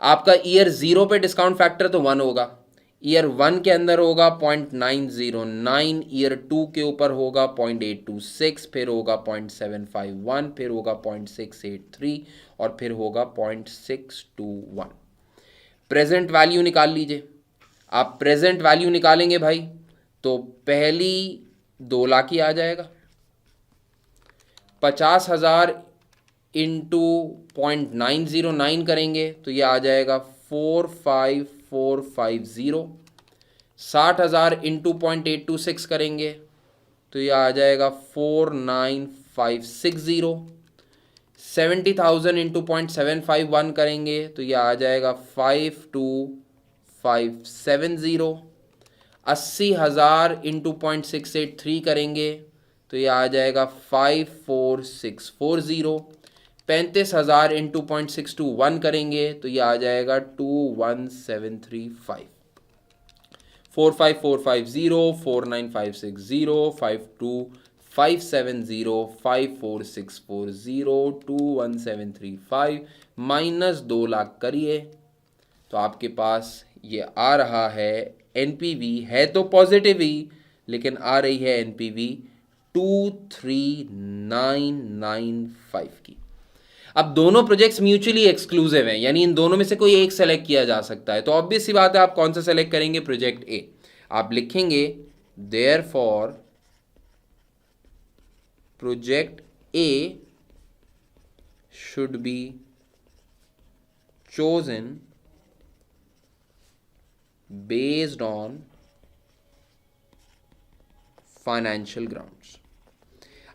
आपका ईयर 0 पे डिस्काउंट फैक्टर तो 1 होगा, ईयर 1 के अंदर होगा 0.909, ईयर 2 के ऊपर होगा 0.826, फिर होगा 0.751, फिर होगा 0.683 और फिर होगा 0.621। प्रेजेंट वैल्यू निकाल लीजिए। आप प्रेजेंट वैल्यू निकालेंगे भाई तो पहली 2 लाख ही आ जाएगा। 50,000 इंटू 0.909 करेंगे तो ये आ जाएगा 45450। 60,000 इंटू 0.826 करेंगे तो ये आ जाएगा 49560। 70,000 इंटू 0.751 करेंगे तो ये आ जाएगा 52570। 80,000 इंटू 0.683 करेंगे तो ये आ जाएगा 54640। 35,000 इंटू 0.621 करेंगे तो ये आ जाएगा 21735। 45450, 49560, 52570, 54640, 21735 माइनस 2 लाख करिए तो आपके पास ये आ रहा है एनपीवी, है तो पॉजिटिव ही लेकिन आ रही है एनपीवी 23,995 की। अब दोनों प्रोजेक्ट्स म्यूचुअली एक्सक्लूसिव हैं, यानी इन दोनों में से कोई एक सेलेक्ट किया जा सकता है। तो ऑब्वियस सी बात है, आप कौन सा सेलेक्ट करेंगे? Project A. आप लिखेंगे therefore project A should be chosen based on financial grounds.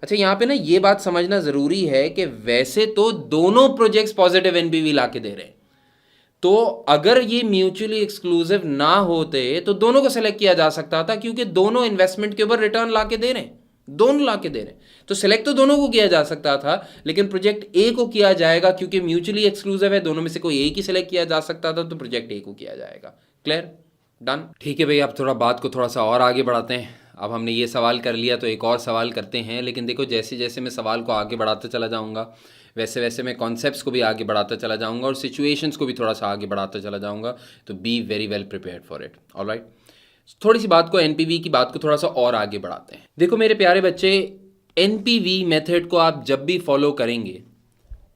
अच्छा, यहां पे ना ये बात समझना जरूरी है कि वैसे तो दोनों प्रोजेक्ट्स पॉजिटिव एनपीवी लाके दे रहे हैं, तो अगर ये म्यूचुअली एक्सक्लूसिव ना होते तो दोनों को सेलेक्ट किया जा सकता था, क्योंकि दोनों इन्वेस्टमेंट के ऊपर रिटर्न लाके दे रहे हैं, दोनों लाके दे रहे हैं, तो सिलेक्ट तो दोनों को किया जा सकता था, लेकिन प्रोजेक्ट ए को किया जाएगा क्योंकि म्यूचुअली एक्सक्लूसिव है। दोनों में से कोई एक ही सिलेक्ट किया जा सकता था, तो प्रोजेक्ट ए को किया जाएगा। क्लियर? डन? ठीक है भाई, अब थोड़ा बात को थोड़ा सा और आगे बढ़ाते हैं। अब हमने ये सवाल कर लिया तो एक और सवाल करते हैं, लेकिन देखो जैसे जैसे मैं सवाल को आगे बढ़ाता चला जाऊंगा वैसे वैसे मैं कॉन्सेप्ट्स को भी आगे बढ़ाता चला जाऊंगा और सिचुएशंस को भी थोड़ा सा आगे बढ़ाता चला जाऊंगा, तो be very well prepared for it. Alright, थोड़ी सी बात को एनपीवी की बात को थोड़ा सा और आगे बढ़ाते हैं। देखो मेरे प्यारे बच्चे, एनपीवी मेथड को आप जब भी फॉलो करेंगे,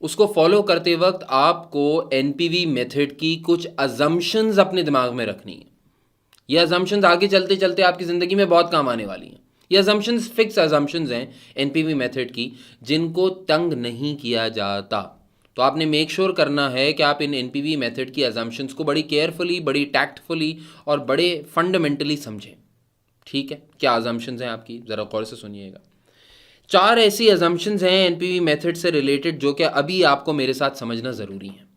उसको फॉलो करते वक्त आपको एनपीवी मेथड की कुछ अजम्पशंस अपने दिमाग में रखनी है। ये अजम्पशंस आगे चलते चलते आपकी ज़िंदगी में बहुत काम आने वाली हैं। ये अजम्पशंस फिक्स अजम्पशंस हैं एनपीवी मेथड की, जिनको तंग नहीं किया जाता। तो आपने मेक श्योर करना है कि आप इन एनपीवी मेथड की अजम्पशंस को बड़ी केयरफुली, बड़ी टैक्टफुली और बड़े फंडामेंटली समझें। ठीक है, क्या अजम्पशंस हैं आपकी, ज़रा गौर से सुनिएगा। 4 ऐसी अजम्पशंस हैं एनपीवी मेथड से रिलेटेड जो कि अभी आपको मेरे साथ समझना ज़रूरी है।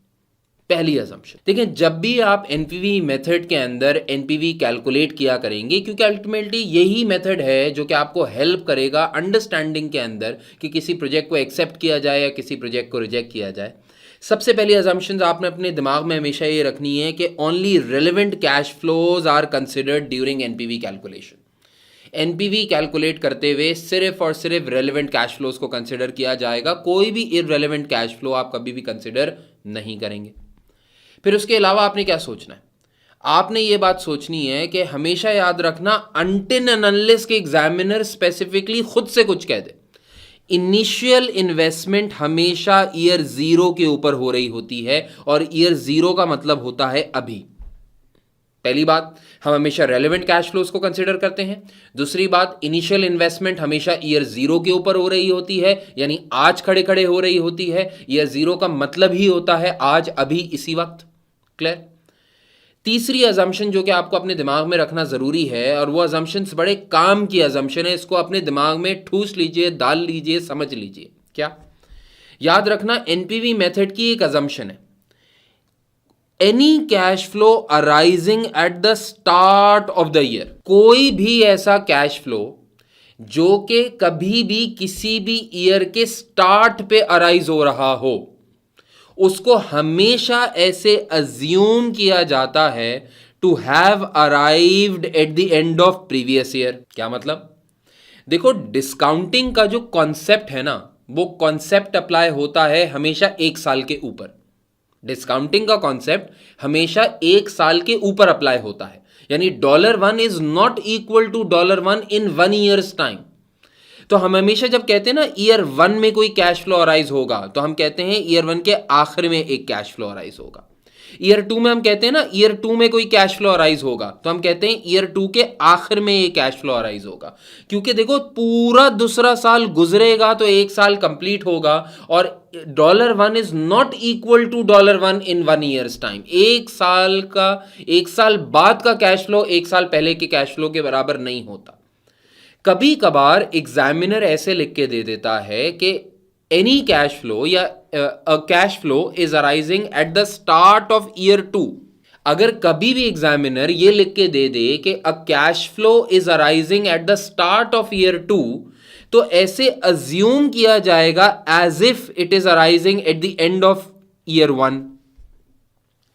पहली अजम्पशन देखिए, जब भी आप एनपीवी मेथड के अंदर एनपीवी कैलकुलेट किया करेंगे, क्योंकि अल्टीमेटली यही मेथड है जो कि आपको हेल्प करेगा अंडरस्टैंडिंग के अंदर कि किसी प्रोजेक्ट को एक्सेप्ट किया जाए या किसी प्रोजेक्ट को रिजेक्ट किया जाए। सबसे पहली अजम्पशन आपने अपने दिमाग में हमेशा ये रखनी है कि only relevant cash flows are considered during NPV calculation. NPV calculate करते हुए सिर्फ और सिर्फ रेलेवेंट कैश फ्लोज को कंसिडर किया जाएगा, कोई भी इररेलेवेंट कैश फ्लो आप कभी भी कंसिडर नहीं करेंगे। फिर उसके अलावा आपने क्या सोचना है, आपने ये बात सोचनी है कि हमेशा याद रखना, अनटिल एंड अनलेस के एग्जामिनर स्पेसिफिकली खुद से कुछ कह दे, इनिशियल इन्वेस्टमेंट हमेशा ईयर 0 के ऊपर हो रही होती है, और ईयर 0 का मतलब होता है अभी। पहली बात, हम हमेशा रेलेवेंट कैश फ्लोज को कंसिडर करते हैं। दूसरी बात, इनिशियल इन्वेस्टमेंट हमेशा ईयर 0 के ऊपर हो रही होती है, यानी आज खड़े खड़े हो रही होती है। ईयर 0 का मतलब ही होता है आज, अभी, इसी वक्त। क्लियर। तीसरी अजम्पशन जो कि आपको अपने दिमाग में रखना जरूरी है, और वो अजम्पशंस बड़े काम की अजम्पशन है, इसको अपने दिमाग में ठूस लीजिए, डाल लीजिए, समझ लीजिए। क्या याद रखना, एनपीवी मेथड की एक अजम्पशन है, any cash flow arising at the start of the year. कोई भी ऐसा कैश फ्लो जो कि कभी भी किसी भी ईयर के स्टार्ट पे अराइज हो रहा हो, उसको हमेशा ऐसे अज्यूम किया जाता है to have arrived at the end of previous year. क्या मतलब, देखो डिस्काउंटिंग का जो कॉन्सेप्ट है ना, वो कॉन्सेप्ट अप्लाई होता है हमेशा 1 साल के ऊपर। डिस्काउंटिंग का कॉन्सेप्ट हमेशा 1 साल के ऊपर अप्लाई होता है, यानी $1 is not equal to $1 in 1 years time. तो हम हमेशा जब कहते हैं ना ईयर 1 में कोई कैश फ्लो अराइज होगा, तो हम कहते हैं ईयर 1 के आखिर में एक कैश फ्लो अराइज होगा। ईयर 2 में हम कहते हैं ना ईयर 2 में कोई कैश फ्लो अराइज होगा, तो हम कहते हैं ईयर 2 के आखिर में एक कैश फ्लो अराइज होगा। क्योंकि देखो पूरा दूसरा साल गुजरेगा तो 1 साल कंप्लीट होगा, और $1 is not equal to $1 in 1 years time. 1 साल बाद का कैश फ्लो 1 साल पहले के कैश फ्लो के बराबर नहीं होता। कभी कभार एग्जामिनर ऐसे लिख के दे देता है कि एनी कैश फ्लो या अ cash flow is arising at the start of year 2। अगर कभी भी एग्जामिनर ये लिख के दे दे कि a cash flow is arising at the start of year 2, तो ऐसे अज्यूम किया जाएगा as if it is arising at the end of year 1।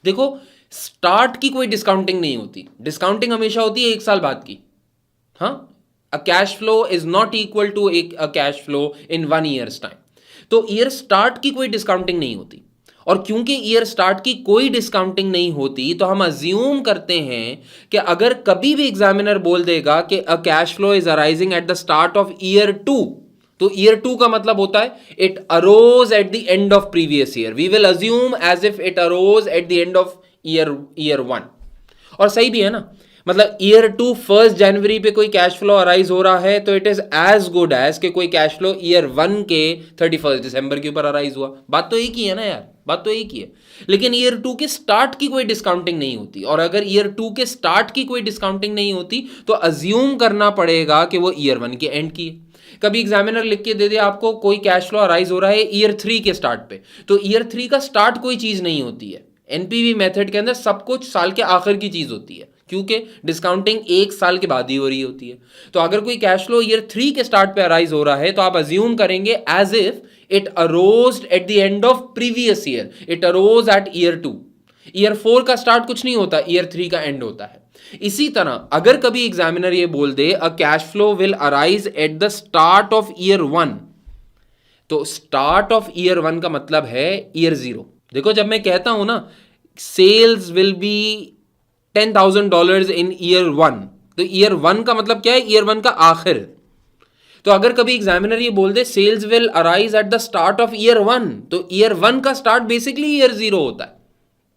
देखो स्टार्ट की कोई डिस्काउंटिंग नहीं होती, डिस्काउंटिंग हमेशा होती है 1 साल बाद की। हाँ, a cash flow is not equal to a cash flow in 1 year's time। तो ईयर स्टार्ट की कोई डिस्काउंटिंग नहीं होती, और क्योंकि ईयर स्टार्ट की कोई डिस्काउंटिंग नहीं होती, तो हम अज्यूम करते हैं कि अगर कभी भी एग्जामिनर बोल देगा कि a cash flow is arising at the start of year 2, तो ईयर 2 का मतलब होता है it arose at the end of previous year. We will assume as if it arose at the end of year 1। और सही भी है ना, मतलब ईयर 2 1 जनवरी पे कोई कैश फ्लो अराइज हो रहा है, तो it is as good as कि कोई कैश फ्लो ईयर 1 के 31 दिसंबर के ऊपर अराइज हुआ। बात तो एक ही है ना यार, बात तो एक ही है। लेकिन ईयर 2 के स्टार्ट की कोई डिस्काउंटिंग नहीं होती, और अगर ईयर 2 के स्टार्ट की कोई डिस्काउंटिंग नहीं होती तो अज्यूम करना पड़ेगा कि वो ईयर 1 के एंड की है। कभी एग्जामिनर लिख के दे दे आपको कोई कैश फ्लो अराइज हो रहा है ईयर 3 के स्टार्ट पे, तो ईयर 3 का स्टार्ट कोई चीज नहीं होती है। एनपीवी मेथड के अंदर सब कुछ साल के आखिर की चीज होती है, क्योंकि डिस्काउंटिंग 1 साल के बाद ही हो रही होती है। तो अगर कोई कैश फ्लो ईयर 3 के स्टार्ट पे अराइज हो रहा है, तो आप अज्यूम करेंगे as if it arose at the end of previous year, it arose at year 2। Year 4 का स्टार्ट कुछ नहीं होता, ईयर 3 का एंड होता है। इसी तरह अगर कभी एग्जामिनर ये बोल दे a cash flow will arise at the start of year 1, तो स्टार्ट ऑफ ईयर 1 का मतलब है ईयर 0। देखो जब मैं कहता हूं ना sales will be $10,000 in year 1, तो ईयर 1 का मतलब क्या है, ईयर 1 का आखिर। तो अगर कभी एग्जामिनर ये बोल दे sales will arise at the start of year 1, तो ईयर 1 का स्टार्ट बेसिकली ईयर 0 होता है।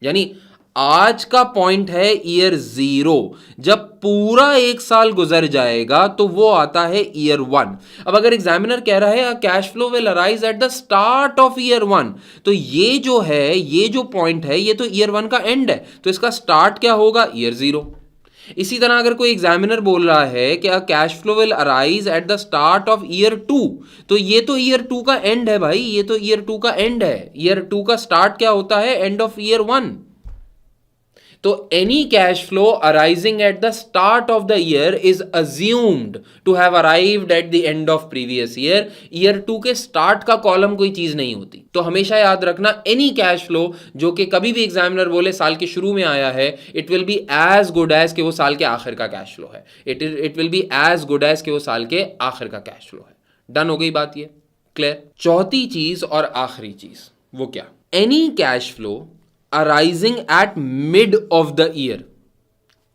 यानी आज का पॉइंट है ईयर 0, जब पूरा एक साल गुजर जाएगा तो वो आता है ईयर 1। अब अगर एग्जामिनर कह रहा है cash flow will arise at the start of year 1, तो ये जो है, ये जो पॉइंट है, ये तो ईयर 1 का एंड है, तो इसका स्टार्ट क्या होगा, ईयर 0। इसी तरह अगर कोई एग्जामिनर बोल रहा है कि cash flow will arise at the start of year 2, तो ये तो ईयर 2 का एंड है भाई, ये तो ईयर 2 का एंड है। ईयर 2 का स्टार्ट क्या होता है, एंड ऑफ ईयर 1। तो any cash flow arising at the start of the year is assumed to have arrived at the end of previous year. Year 2 के स्टार्ट का कॉलम कोई चीज नहीं होती। तो हमेशा याद रखना एनी कैश फ्लो जो कि कभी भी एग्जामिनर बोले साल के शुरू में आया है, it will be as good as कि वो साल के आखिर का कैश फ्लो है। It will be as good as कि वो साल के आखिर का कैश फ्लो है। डन हो गई बात, ये क्लियर। चौथी चीज और आखिरी चीज वो क्या, any cash flow arising at mid of the year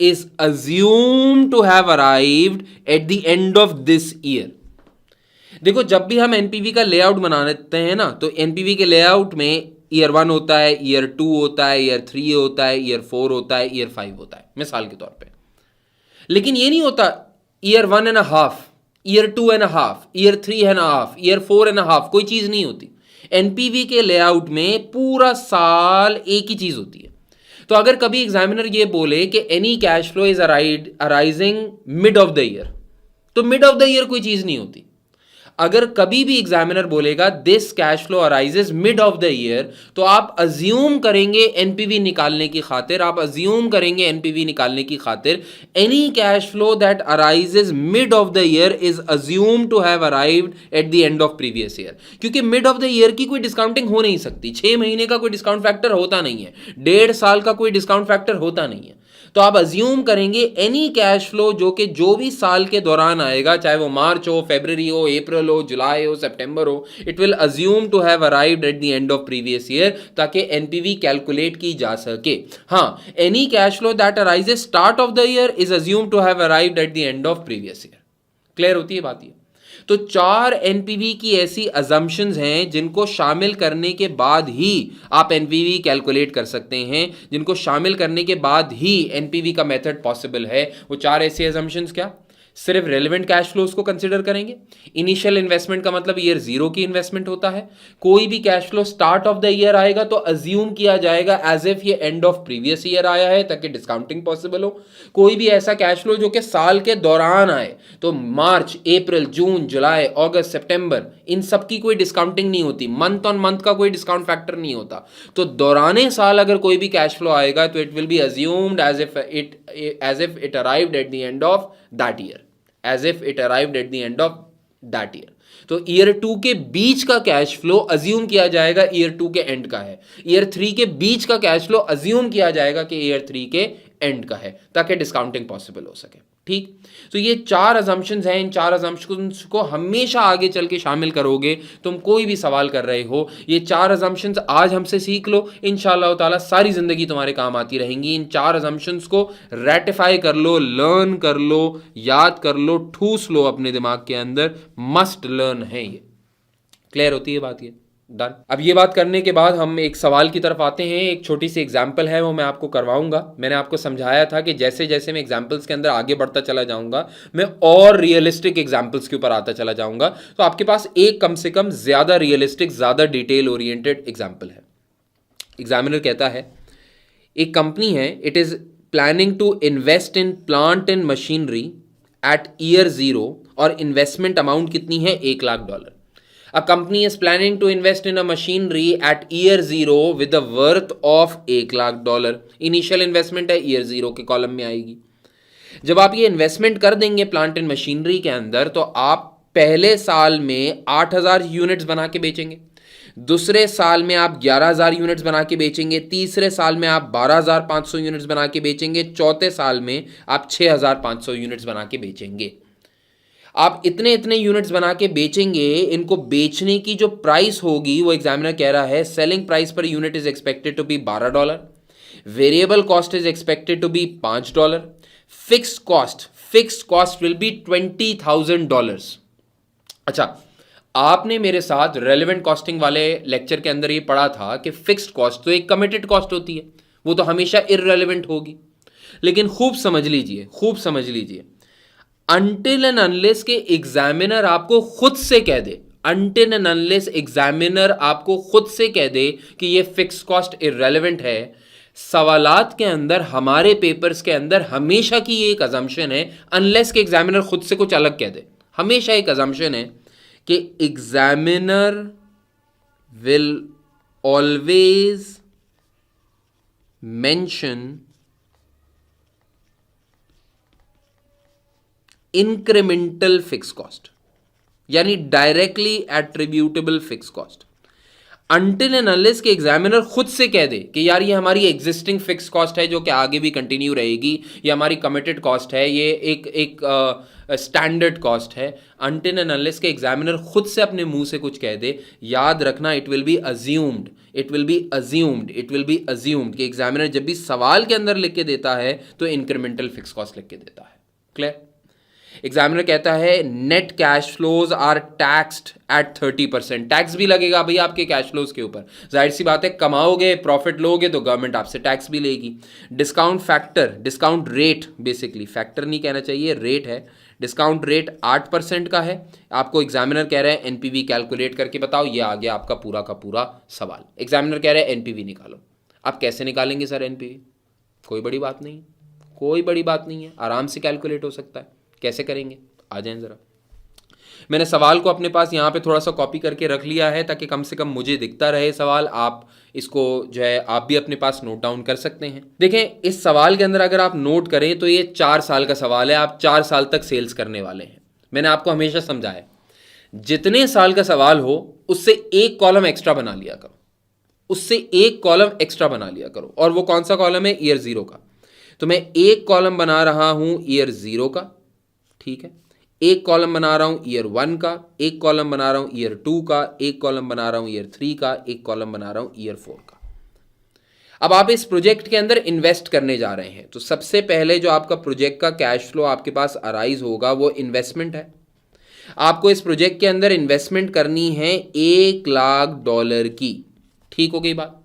is assumed to have arrived at the end of this year। देखो जब भी हम एनपीवी का लेआउट बनाते हैं ना, तो एनपीवी के लेआउट में ईयर 1 होता है, ईयर 2 होता है, ईयर 3 होता है, ईयर 4 होता है, ईयर 5 होता है, मिसाल के तौर पे। लेकिन ये नहीं होता ईयर 1.5, ईयर 2.5, ईयर 3.5, ईयर 4.5, कोई चीज नहीं होती। एनपीवी के लेआउट में पूरा साल एक ही चीज होती है। तो अगर कभी एग्जामिनर ये बोले कि any cash flow is arising mid of the year, तो मिड ऑफ द ईयर कोई चीज नहीं होती। अगर कभी भी एग्जामिनर बोलेगा this cash flow arises mid of the year, तो आप अज्यूम करेंगे एनपीवी निकालने की खातिर, any cash flow that arises mid of the year is assume to have arrived at the end of previous year. क्योंकि mid of the year की कोई discounting हो नहीं सकती, 6 महीने का कोई डिस्काउंट फैक्टर होता नहीं है, 1.5 साल का कोई डिस्काउंट फैक्टर होता नहीं है। तो आप अज्यूम करेंगे एनी कैश फ्लो जो भी साल के दौरान आएगा, चाहे वो मार्च हो, फरवरी हो, अप्रैल हो, जुलाई हो, सितंबर हो, it will assume to have arrived at the end of previous year, ताकि एनपीवी कैलकुलेट की जा सके। हाँ, any cash flow that arises start of the year is assume to have arrived at the end of previous year. Clear होती है बात ये? तो 4 एनपीवी की ऐसी अजम्पशंस हैं जिनको शामिल करने के बाद ही आप एनपीवी कैलकुलेट कर सकते हैं, जिनको शामिल करने के बाद ही एनपीवी का मेथड पॉसिबल है। वो 4 ऐसी अजम्पशंस क्या, सिर्फ रेलेवेंट कैश फ्लोज को कंसिडर करेंगे। इनिशियल इन्वेस्टमेंट का मतलब ईयर 0 की इन्वेस्टमेंट होता है। कोई भी cash flow start of the year आएगा तो अज्यूम किया जाएगा एज इफ ये एंड ऑफ प्रीवियस ईयर आया है, ताकि डिस्काउंटिंग पॉसिबल हो। कोई भी ऐसा कैश फ्लो जो कि साल के दौरान आए, तो मार्च, अप्रैल, जून, जुलाई, अगस्त, सितंबर, इन सब की कोई डिस्काउंटिंग नहीं होती, मंथ ऑन मंथ का कोई डिस्काउंट फैक्टर नहीं होता। तो दौराने साल अगर कोई भी कैश फ्लो आएगा तो it will be assumed as if it arrived at the end of that year, as if it arrived at the end of that year। तो ईयर 2 के बीच का कैश फ्लो अज्यूम किया जाएगा ईयर 2 के and का है, ईयर 3 के बीच का कैश फ्लो अज्यूम किया जाएगा कि ईयर 3 के एंड का है, ताकि डिस्काउंटिंग पॉसिबल हो सके। ठीक, तो ये 4 अजम्पशंस हैं। इन 4 अजम्पशंस को हमेशा आगे चल के शामिल करोगे। तुम कोई भी सवाल कर रहे हो, ये 4 अजम्पशंस आज हमसे सीख लो, इंशाअल्लाह ताला सारी ज़िंदगी तुम्हारे काम आती रहेंगी। इन 4 अजम्पशंस को रेटिफाई कर लो, लर्न कर लो, याद कर लो, ठूस लो अपने दिमाग के अंदर। मस्ट लर्न है ये। क्लियर होती है बात ये? डन। अब ये बात करने के बाद हम एक सवाल की तरफ आते हैं। एक छोटी सी एग्जाम्पल है, वो मैं आपको करवाऊंगा। मैंने आपको समझाया था कि जैसे जैसे मैं एग्जाम्पल्स के अंदर आगे बढ़ता चला जाऊंगा, मैं और रियलिस्टिक एग्जाम्पल्स के ऊपर आता चला जाऊंगा। तो आपके पास एक कम से कम ज़्यादा रियलिस्टिक, ज़्यादा डिटेल ओरिएंटेड एग्जाम्पल है। एग्जामिनर कहता है एक कंपनी है, it is planning to invest in plant and machinery at year 0, और इन्वेस्टमेंट अमाउंट कितनी है, $1,00,000। A company is planning to invest in a machinery at year 0 with a worth of $1,00,000। Initial investment है, year 0 के column में आएगी। जब आप ये इन्वेस्टमेंट कर देंगे प्लांट एंड मशीनरी के अंदर, तो आप पहले साल में 8,000 यूनिट्स बना के बेचेंगे। दूसरे साल में आप 11,000 यूनिट्स बना के बेचेंगे, तीसरे साल में आप 12,500 यूनिट्स बना के बेचेंगे, चौथे साल में आप 6,500 यूनिट्स बना के बेचेंगे। आप इतने इतने यूनिट्स बना के बेचेंगे, इनको बेचने की जो प्राइस होगी वो एग्जामिनर कह रहा है selling price per unit is expected to be $12, variable cost is expected to be $5, fixed cost will be $20,000। अच्छा, आपने मेरे साथ रेलेवेंट कॉस्टिंग वाले लेक्चर के अंदर ये पढ़ा था कि फिक्स्ड कॉस्ट तो एक कमिटेड कॉस्ट होती है, वो तो हमेशा इररेलेवेंट होगी। लेकिन खूब समझ लीजिए, अनटिल एंड अनलेस के एग्जामिनर आपको खुद से कह दे, अनटिल एंड अनलेस एग्जामिनर आपको खुद से कह दे कि ये फिक्स कॉस्ट इररेलेवेंट है, सवालात के अंदर, हमारे पेपर्स के अंदर हमेशा की ये एक अजम्पशन है, अनलेस के एग्जामिनर खुद से कुछ अलग कह दे, हमेशा एक अजम्पशन है कि examiner will always mention incremental fix cost, यानी directly attributable fix cost. Until and unless के एग्जामिनर खुद से कह दे कि यार ये हमारी एग्जिस्टिंग फिक्स कॉस्ट है जो कि आगे भी कंटिन्यू रहेगी, ये हमारी कमिटेड कॉस्ट है, ये एक स्टैंडर्ड कॉस्ट है, अनटिल एंड अनलेस के एग्जामिनर खुद से अपने मुंह से कुछ कह दे, याद रखना इट विल बी अज्यूम्ड कि एग्जामिनर जब भी सवाल के अंदर लिख के देता है तो इंक्रीमेंटल फिक्स कॉस्ट लिख के देता है। क्लियर? एग्जामिनर कहता है net cash flows are taxed at 30%, tax भी लगेगा भाई आपके कैश फ्लोज के ऊपर, जाहिर सी बात है, कमाओगे, प्रॉफिट लोगे तो गवर्नमेंट आपसे टैक्स भी लेगी। डिस्काउंट रेट, बेसिकली फैक्टर नहीं कहना चाहिए, रेट है, डिस्काउंट रेट 8% का है। आपको एग्जामिनर कह रहा है एनपीवी कैलकुलेट करके बताओ, ये आ गया आपका पूरा का पूरा सवाल। एग्जामिनर कह रहा है एनपीवी निकालो। आप कैसे निकालेंगे सर एनपीवी? कोई बड़ी बात नहीं है, आराम से कैलकुलेट हो सकता है। कैसे करेंगे? आ जाएं ज़रा। मैंने सवाल को अपने पास यहाँ पे थोड़ा सा कॉपी करके रख लिया है ताकि कम से कम मुझे दिखता रहे सवाल, आप इसको जो है आप भी अपने पास नोट डाउन कर सकते हैं। देखें, इस सवाल के अंदर अगर आप नोट करें तो ये 4 साल का सवाल है, आप 4 साल तक सेल्स करने वाले हैं। मैंने आपको हमेशा समझाया जितने साल का सवाल हो उससे एक कॉलम एक्स्ट्रा बना लिया करो, और वो कौन सा कॉलम है? ईयर 0 का। तो मैं एक कॉलम बना रहा हूं ईयर 0 का, ठीक है, एक कॉलम बना रहा हूं ईयर 1 का, एक कॉलम बना रहा हूं ईयर 2 का, एक कॉलम बना रहा हूं ईयर 3 का, एक कॉलम बना रहा हूं ईयर 4 का। अब आप इस प्रोजेक्ट के अंदर इन्वेस्ट करने जा रहे हैं, तो सबसे पहले जो आपका प्रोजेक्ट का कैश फ्लो आपके पास अराइज होगा वो इन्वेस्टमेंट है। आपको इस प्रोजेक्ट के अंदर इन्वेस्टमेंट करनी है $1,00,000 की। ठीक हो गई बात?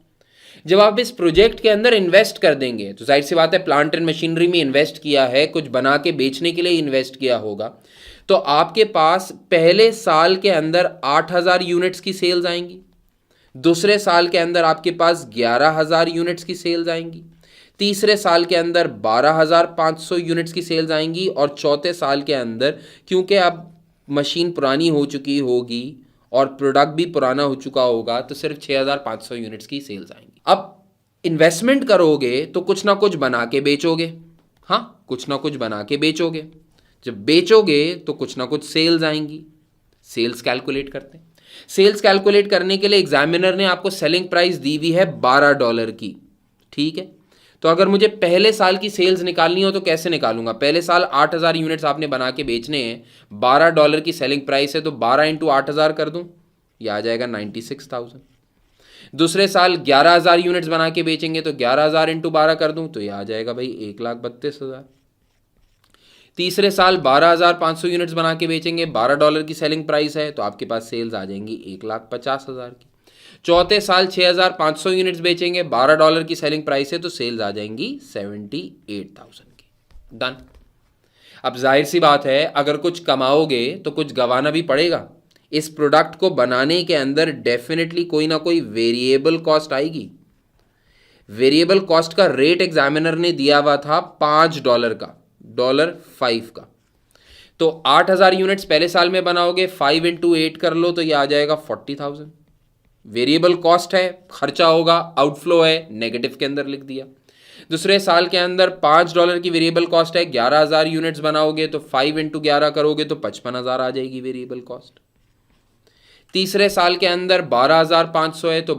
जब आप इस प्रोजेक्ट के अंदर इन्वेस्ट कर देंगे तो जाहिर सी बात है प्लांट एंड मशीनरी में इन्वेस्ट किया है, कुछ बना के बेचने के लिए इन्वेस्ट किया होगा, तो आपके पास पहले साल के अंदर 8,000 यूनिट्स की सेल्स आएंगी, दूसरे साल के अंदर आपके पास 11,000 यूनिट्स की सेल्स आएंगी, तीसरे साल के अंदर 12,500 यूनिट्स की सेल्स आएंगी, और चौथे साल के अंदर क्योंकि अब मशीन पुरानी हो चुकी होगी और प्रोडक्ट भी पुराना हो चुका होगा तो सिर्फ 6,500 यूनिट्स की सेल्स आएंगी। अब इन्वेस्टमेंट करोगे तो कुछ ना कुछ बना के बेचोगे, हाँ, कुछ ना कुछ बना के बेचोगे। जब बेचोगे तो कुछ ना कुछ सेल्स आएंगी। सेल्स कैलकुलेट करते हैं। सेल्स कैलकुलेट करने के लिए एग्जामिनर ने आपको सेलिंग प्राइस दी हुई है $12 की, ठीक है। तो अगर मुझे पहले साल की सेल्स निकालनी हो तो कैसे निकालूंगा? पहले साल 8,000 यूनिट्स आपने बना के बेचने हैं, $12 की सेलिंग प्राइस है, तो 12 × 8,000 कर दूं, यह आ जाएगा 96,000। दूसरे साल 11,000 यूनिट्स बना के बेचेंगे तो 11,000 × 12 कर दूं तो यह आ जाएगा भाई 1,32,000। तीसरे साल 12,500 यूनिट्स बना के बेचेंगे, $12 की सेलिंग प्राइस है, तो आपके पास सेल्स आ जाएंगी 1,50,000 की। चौथे साल 6,500 यूनिट्स बेचेंगे, $12 की सेलिंग प्राइस है, तो सेल्स आ जाएंगी 78,000 की। डन। अब जाहिर सी बात है अगर कुछ कमाओगे तो कुछ गंवाना भी पड़ेगा। इस प्रोडक्ट को बनाने के अंदर डेफिनेटली कोई ना कोई वेरिएबल कॉस्ट आएगी। वेरिएबल कॉस्ट का रेट एग्जामिनर ने दिया हुआ था $5 का, $5 का। तो 8,000 यूनिट्स पहले साल में बनाओगे, 5 × 8 कर लो तो यह आ जाएगा 40,000। वेरिएबल कॉस्ट है, खर्चा होगा, आउटफ्लो है, नेगेटिव के अंदर लिख दिया। दूसरे साल के अंदर $5 की वेरिएबल कॉस्ट है, 11,000 यूनिट्स बनाओगे तो 5 × 11 करोगे तो 55,000 आ जाएगी वेरिएबल कॉस्ट। तीसरे साल के अंदर 12,500 है तो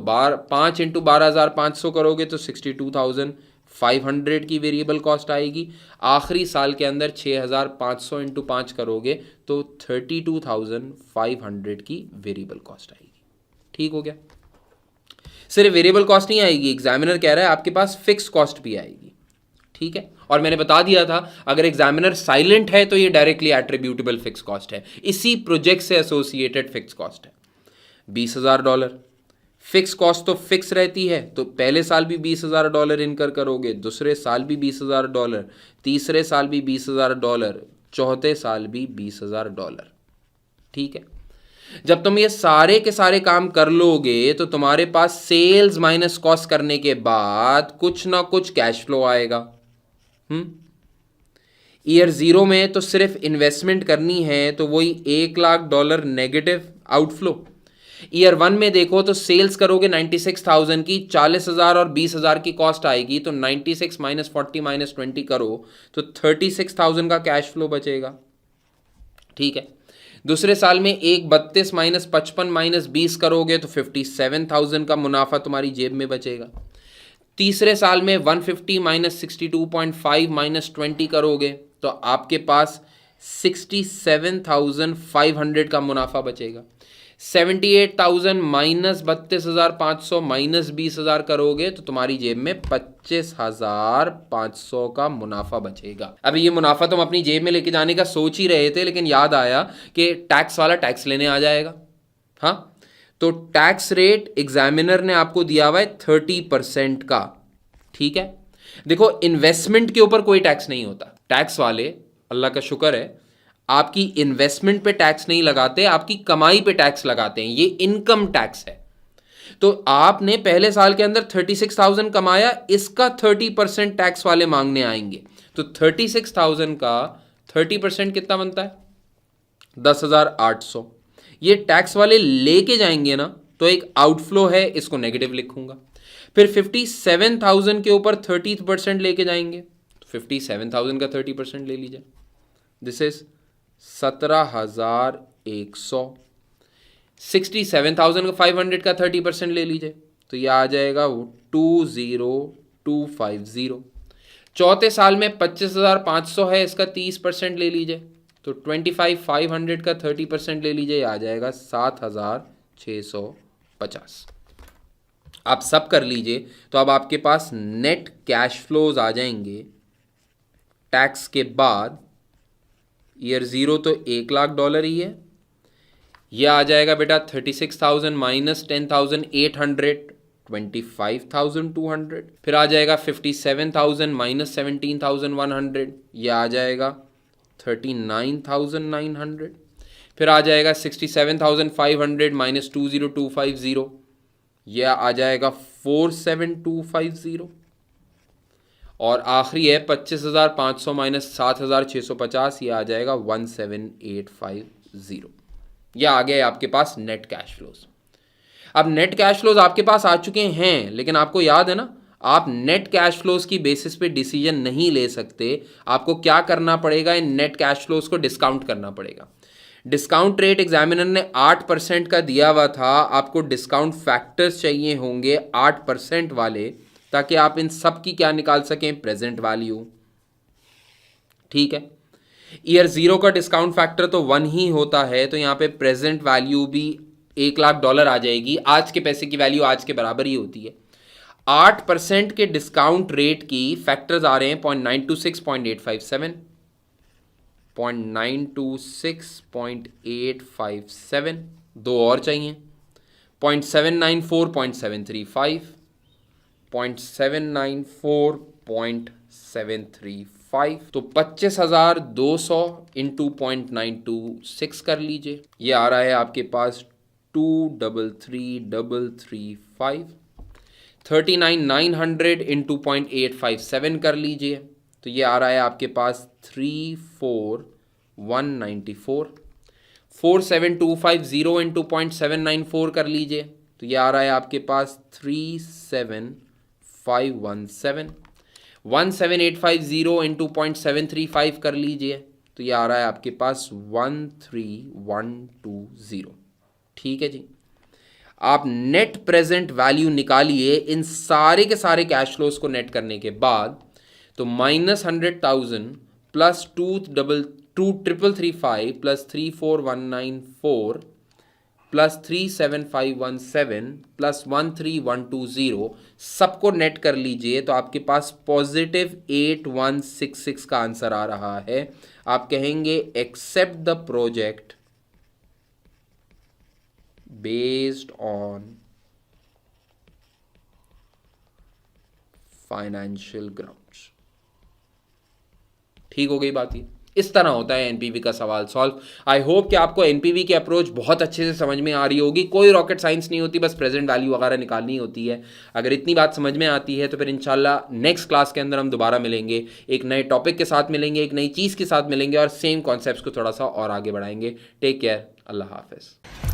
5 इंटू 12,500 करोगे तो 62,500 की वेरिएबल कॉस्ट आएगी। आखिरी साल के अंदर 6,500 इंटू 5 करोगे तो 32,500 की वेरिएबल कॉस्ट आएगी। ठीक हो गया। सिर्फ वेरिएबल कॉस्ट नहीं आएगी, एग्जामिनर कह रहा है आपके पास फिक्स कॉस्ट भी आएगी। ठीक है, और मैंने बता दिया था अगर एग्जामिनर साइलेंट है तो ये डायरेक्टली एट्रीब्यूटेबल फिक्स कॉस्ट है, इसी प्रोजेक्ट से एसोसिएटेड फिक्स कॉस्ट है। $20,000 फिक्स कॉस्ट तो फिक्स रहती है, तो पहले साल भी $20,000 इनकर करोगे, दूसरे साल भी $20,000, तीसरे साल भी $20,000, चौथे साल भी $20,000। ठीक है, जब तुम ये सारे के सारे काम कर लोगे तो तुम्हारे पास सेल्स माइनस कॉस्ट करने के बाद कुछ ना कुछ कैश फ्लो आएगा। ईयर 0 में तो सिर्फ इन्वेस्टमेंट करनी है तो वही $1,00,000 नेगेटिव आउटफ्लो। ईयर 1 में देखो तो सेल्स करोगे 96,000 की, 40,000 और 20,000 की कॉस्ट आएगी, तो 96 माइनस 40 माइनस 20 करो तो 36,000 का कैश फ्लो बचेगा। ठीक है, दूसरे साल में 32 माइनस 55 माइनस 20 करोगे तो 57,000 का मुनाफा तुम्हारी जेब में बचेगा। तीसरे साल में 150 माइनस 62.5 माइनस 20 करोगे तो आपके पास 67,500 का मुनाफा बचेगा। 78,000 माइनस 32,500 माइनस 20,000 करोगे तो तुम्हारी जेब में 25,500 का मुनाफा बचेगा। अभी ये मुनाफा तुम अपनी जेब में लेके जाने का सोच ही रहे थे, लेकिन याद आया कि टैक्स वाला टैक्स लेने आ जाएगा। हाँ, तो टैक्स रेट एग्जामिनर ने आपको दिया हुआ है 30% का। ठीक है, देखो इन्वेस्टमेंट के ऊपर कोई टैक्स नहीं होता। टैक्स वाले अल्लाह का शुक्र है आपकी इन्वेस्टमेंट पे टैक्स नहीं लगाते, आपकी कमाई पे टैक्स लगाते हैं। ये इनकम टैक्स है। तो आपने पहले साल के अंदर 36,000 कमाया, इसका 30% टैक्स वाले मांगने आएंगे। तो 36,000 का 30% कितना बनता है? 10,800। ये टैक्स वाले लेके जाएंगे ना, तो एक आउटफ्लो है, इसको नेगेटिव लिखूंगा। फिर 57,000 के ऊपर 30% लेके जाएंगे, तो 57,000 का 30% ले लीजिए, दिस इज 17,100। 67,500 का 30% ले लीजिए, तो यह आ जाएगा 20,250। चौथे साल में 25,500 है, इसका 30% ले लीजिए, तो 25,500 का 30% ले लीजिए, आ जाएगा 7,650। आप सब कर लीजिए तो अब आपके पास नेट कैश फ्लोज आ जाएंगे टैक्स के बाद। ईयर 0 तो $1,00,000 ही है, यह आ जाएगा बेटा 36,000 माइनस 10,800, 25,200। फिर आ जाएगा 57,000 माइनस 17,100, यह आ जाएगा 39,900। फिर आ जाएगा 67,500 माइनस 20,250, यह आ जाएगा 47,250। और आखिरी है 25,500 माइनस 7,650, यह आ जाएगा 17,850। यह आ गया आपके पास नेट कैश फ्लोज। अब नेट कैश फ्लोज आपके पास आ चुके हैं, लेकिन आपको याद है ना, आप नेट कैश फ्लोज की बेसिस पे डिसीजन नहीं ले सकते। आपको क्या करना पड़ेगा, इन नेट कैश फ्लोज को डिस्काउंट करना पड़ेगा। डिस्काउंट रेट एग्जामिनर ने 8% का दिया हुआ था, आपको डिस्काउंट फैक्टर्स चाहिए होंगे 8% वाले, ताकि आप इन सब की क्या निकाल सकें, प्रेजेंट वैल्यू। ठीक है, ईयर 0 का डिस्काउंट फैक्टर तो 1 ही होता है, तो यहाँ पे प्रेजेंट वैल्यू भी $1,00,000 आ जाएगी। आज के पैसे की वैल्यू आज के बराबर ही होती है। 8% के डिस्काउंट रेट की फैक्टर्स आ रहे हैं 0.926, 0.857, 0.926, 0.857, दो और चाहिए, 0.794, 0.735, 0.794, 0.735। तो 25,200 इंटू 0.926 कर लीजिए, ये आ रहा है आपके पास 233,335। 39,900 इंटू 0.857 कर लीजिए, तो ये आ रहा है आपके पास 34,194। 47,250 इंटू 0.794 कर लीजिए, तो ये आ रहा है आपके पास 37,517। 17,850 इंटू 0.735 कर लीजिए, तो ये आ रहा है आपके पास 13,120। ठीक है जी। आप नेट प्रेजेंट वैल्यू निकालिए इन सारे के सारे कैश फ्लोज को नेट करने के बाद, तो -100,000 प्लस 2,335 प्लस 34,194 प्लस 37517 प्लस 13120 सबको नेट कर लीजिए, तो आपके पास +8166 का आंसर आ रहा है। आप कहेंगे accept the project based on financial grounds. ठीक हो गई बात। ये इस तरह होता है एनपीवी का सवाल सॉल्व। आई होप कि आपको एनपीवी की अप्रोच बहुत अच्छे से समझ में आ रही होगी। कोई रॉकेट साइंस नहीं होती, बस प्रेजेंट वैल्यू वगैरह निकालनी होती है। अगर इतनी बात समझ में आती है तो फिर इंशाल्लाह नेक्स्ट क्लास के अंदर हम दोबारा मिलेंगे, एक नए टॉपिक के साथ मिलेंगे, एक नई चीज़ के साथ मिलेंगे और सेम कॉन्सेप्ट्स को थोड़ा सा और आगे बढ़ाएंगे। टेक केयर, अल्लाह हाफिज़।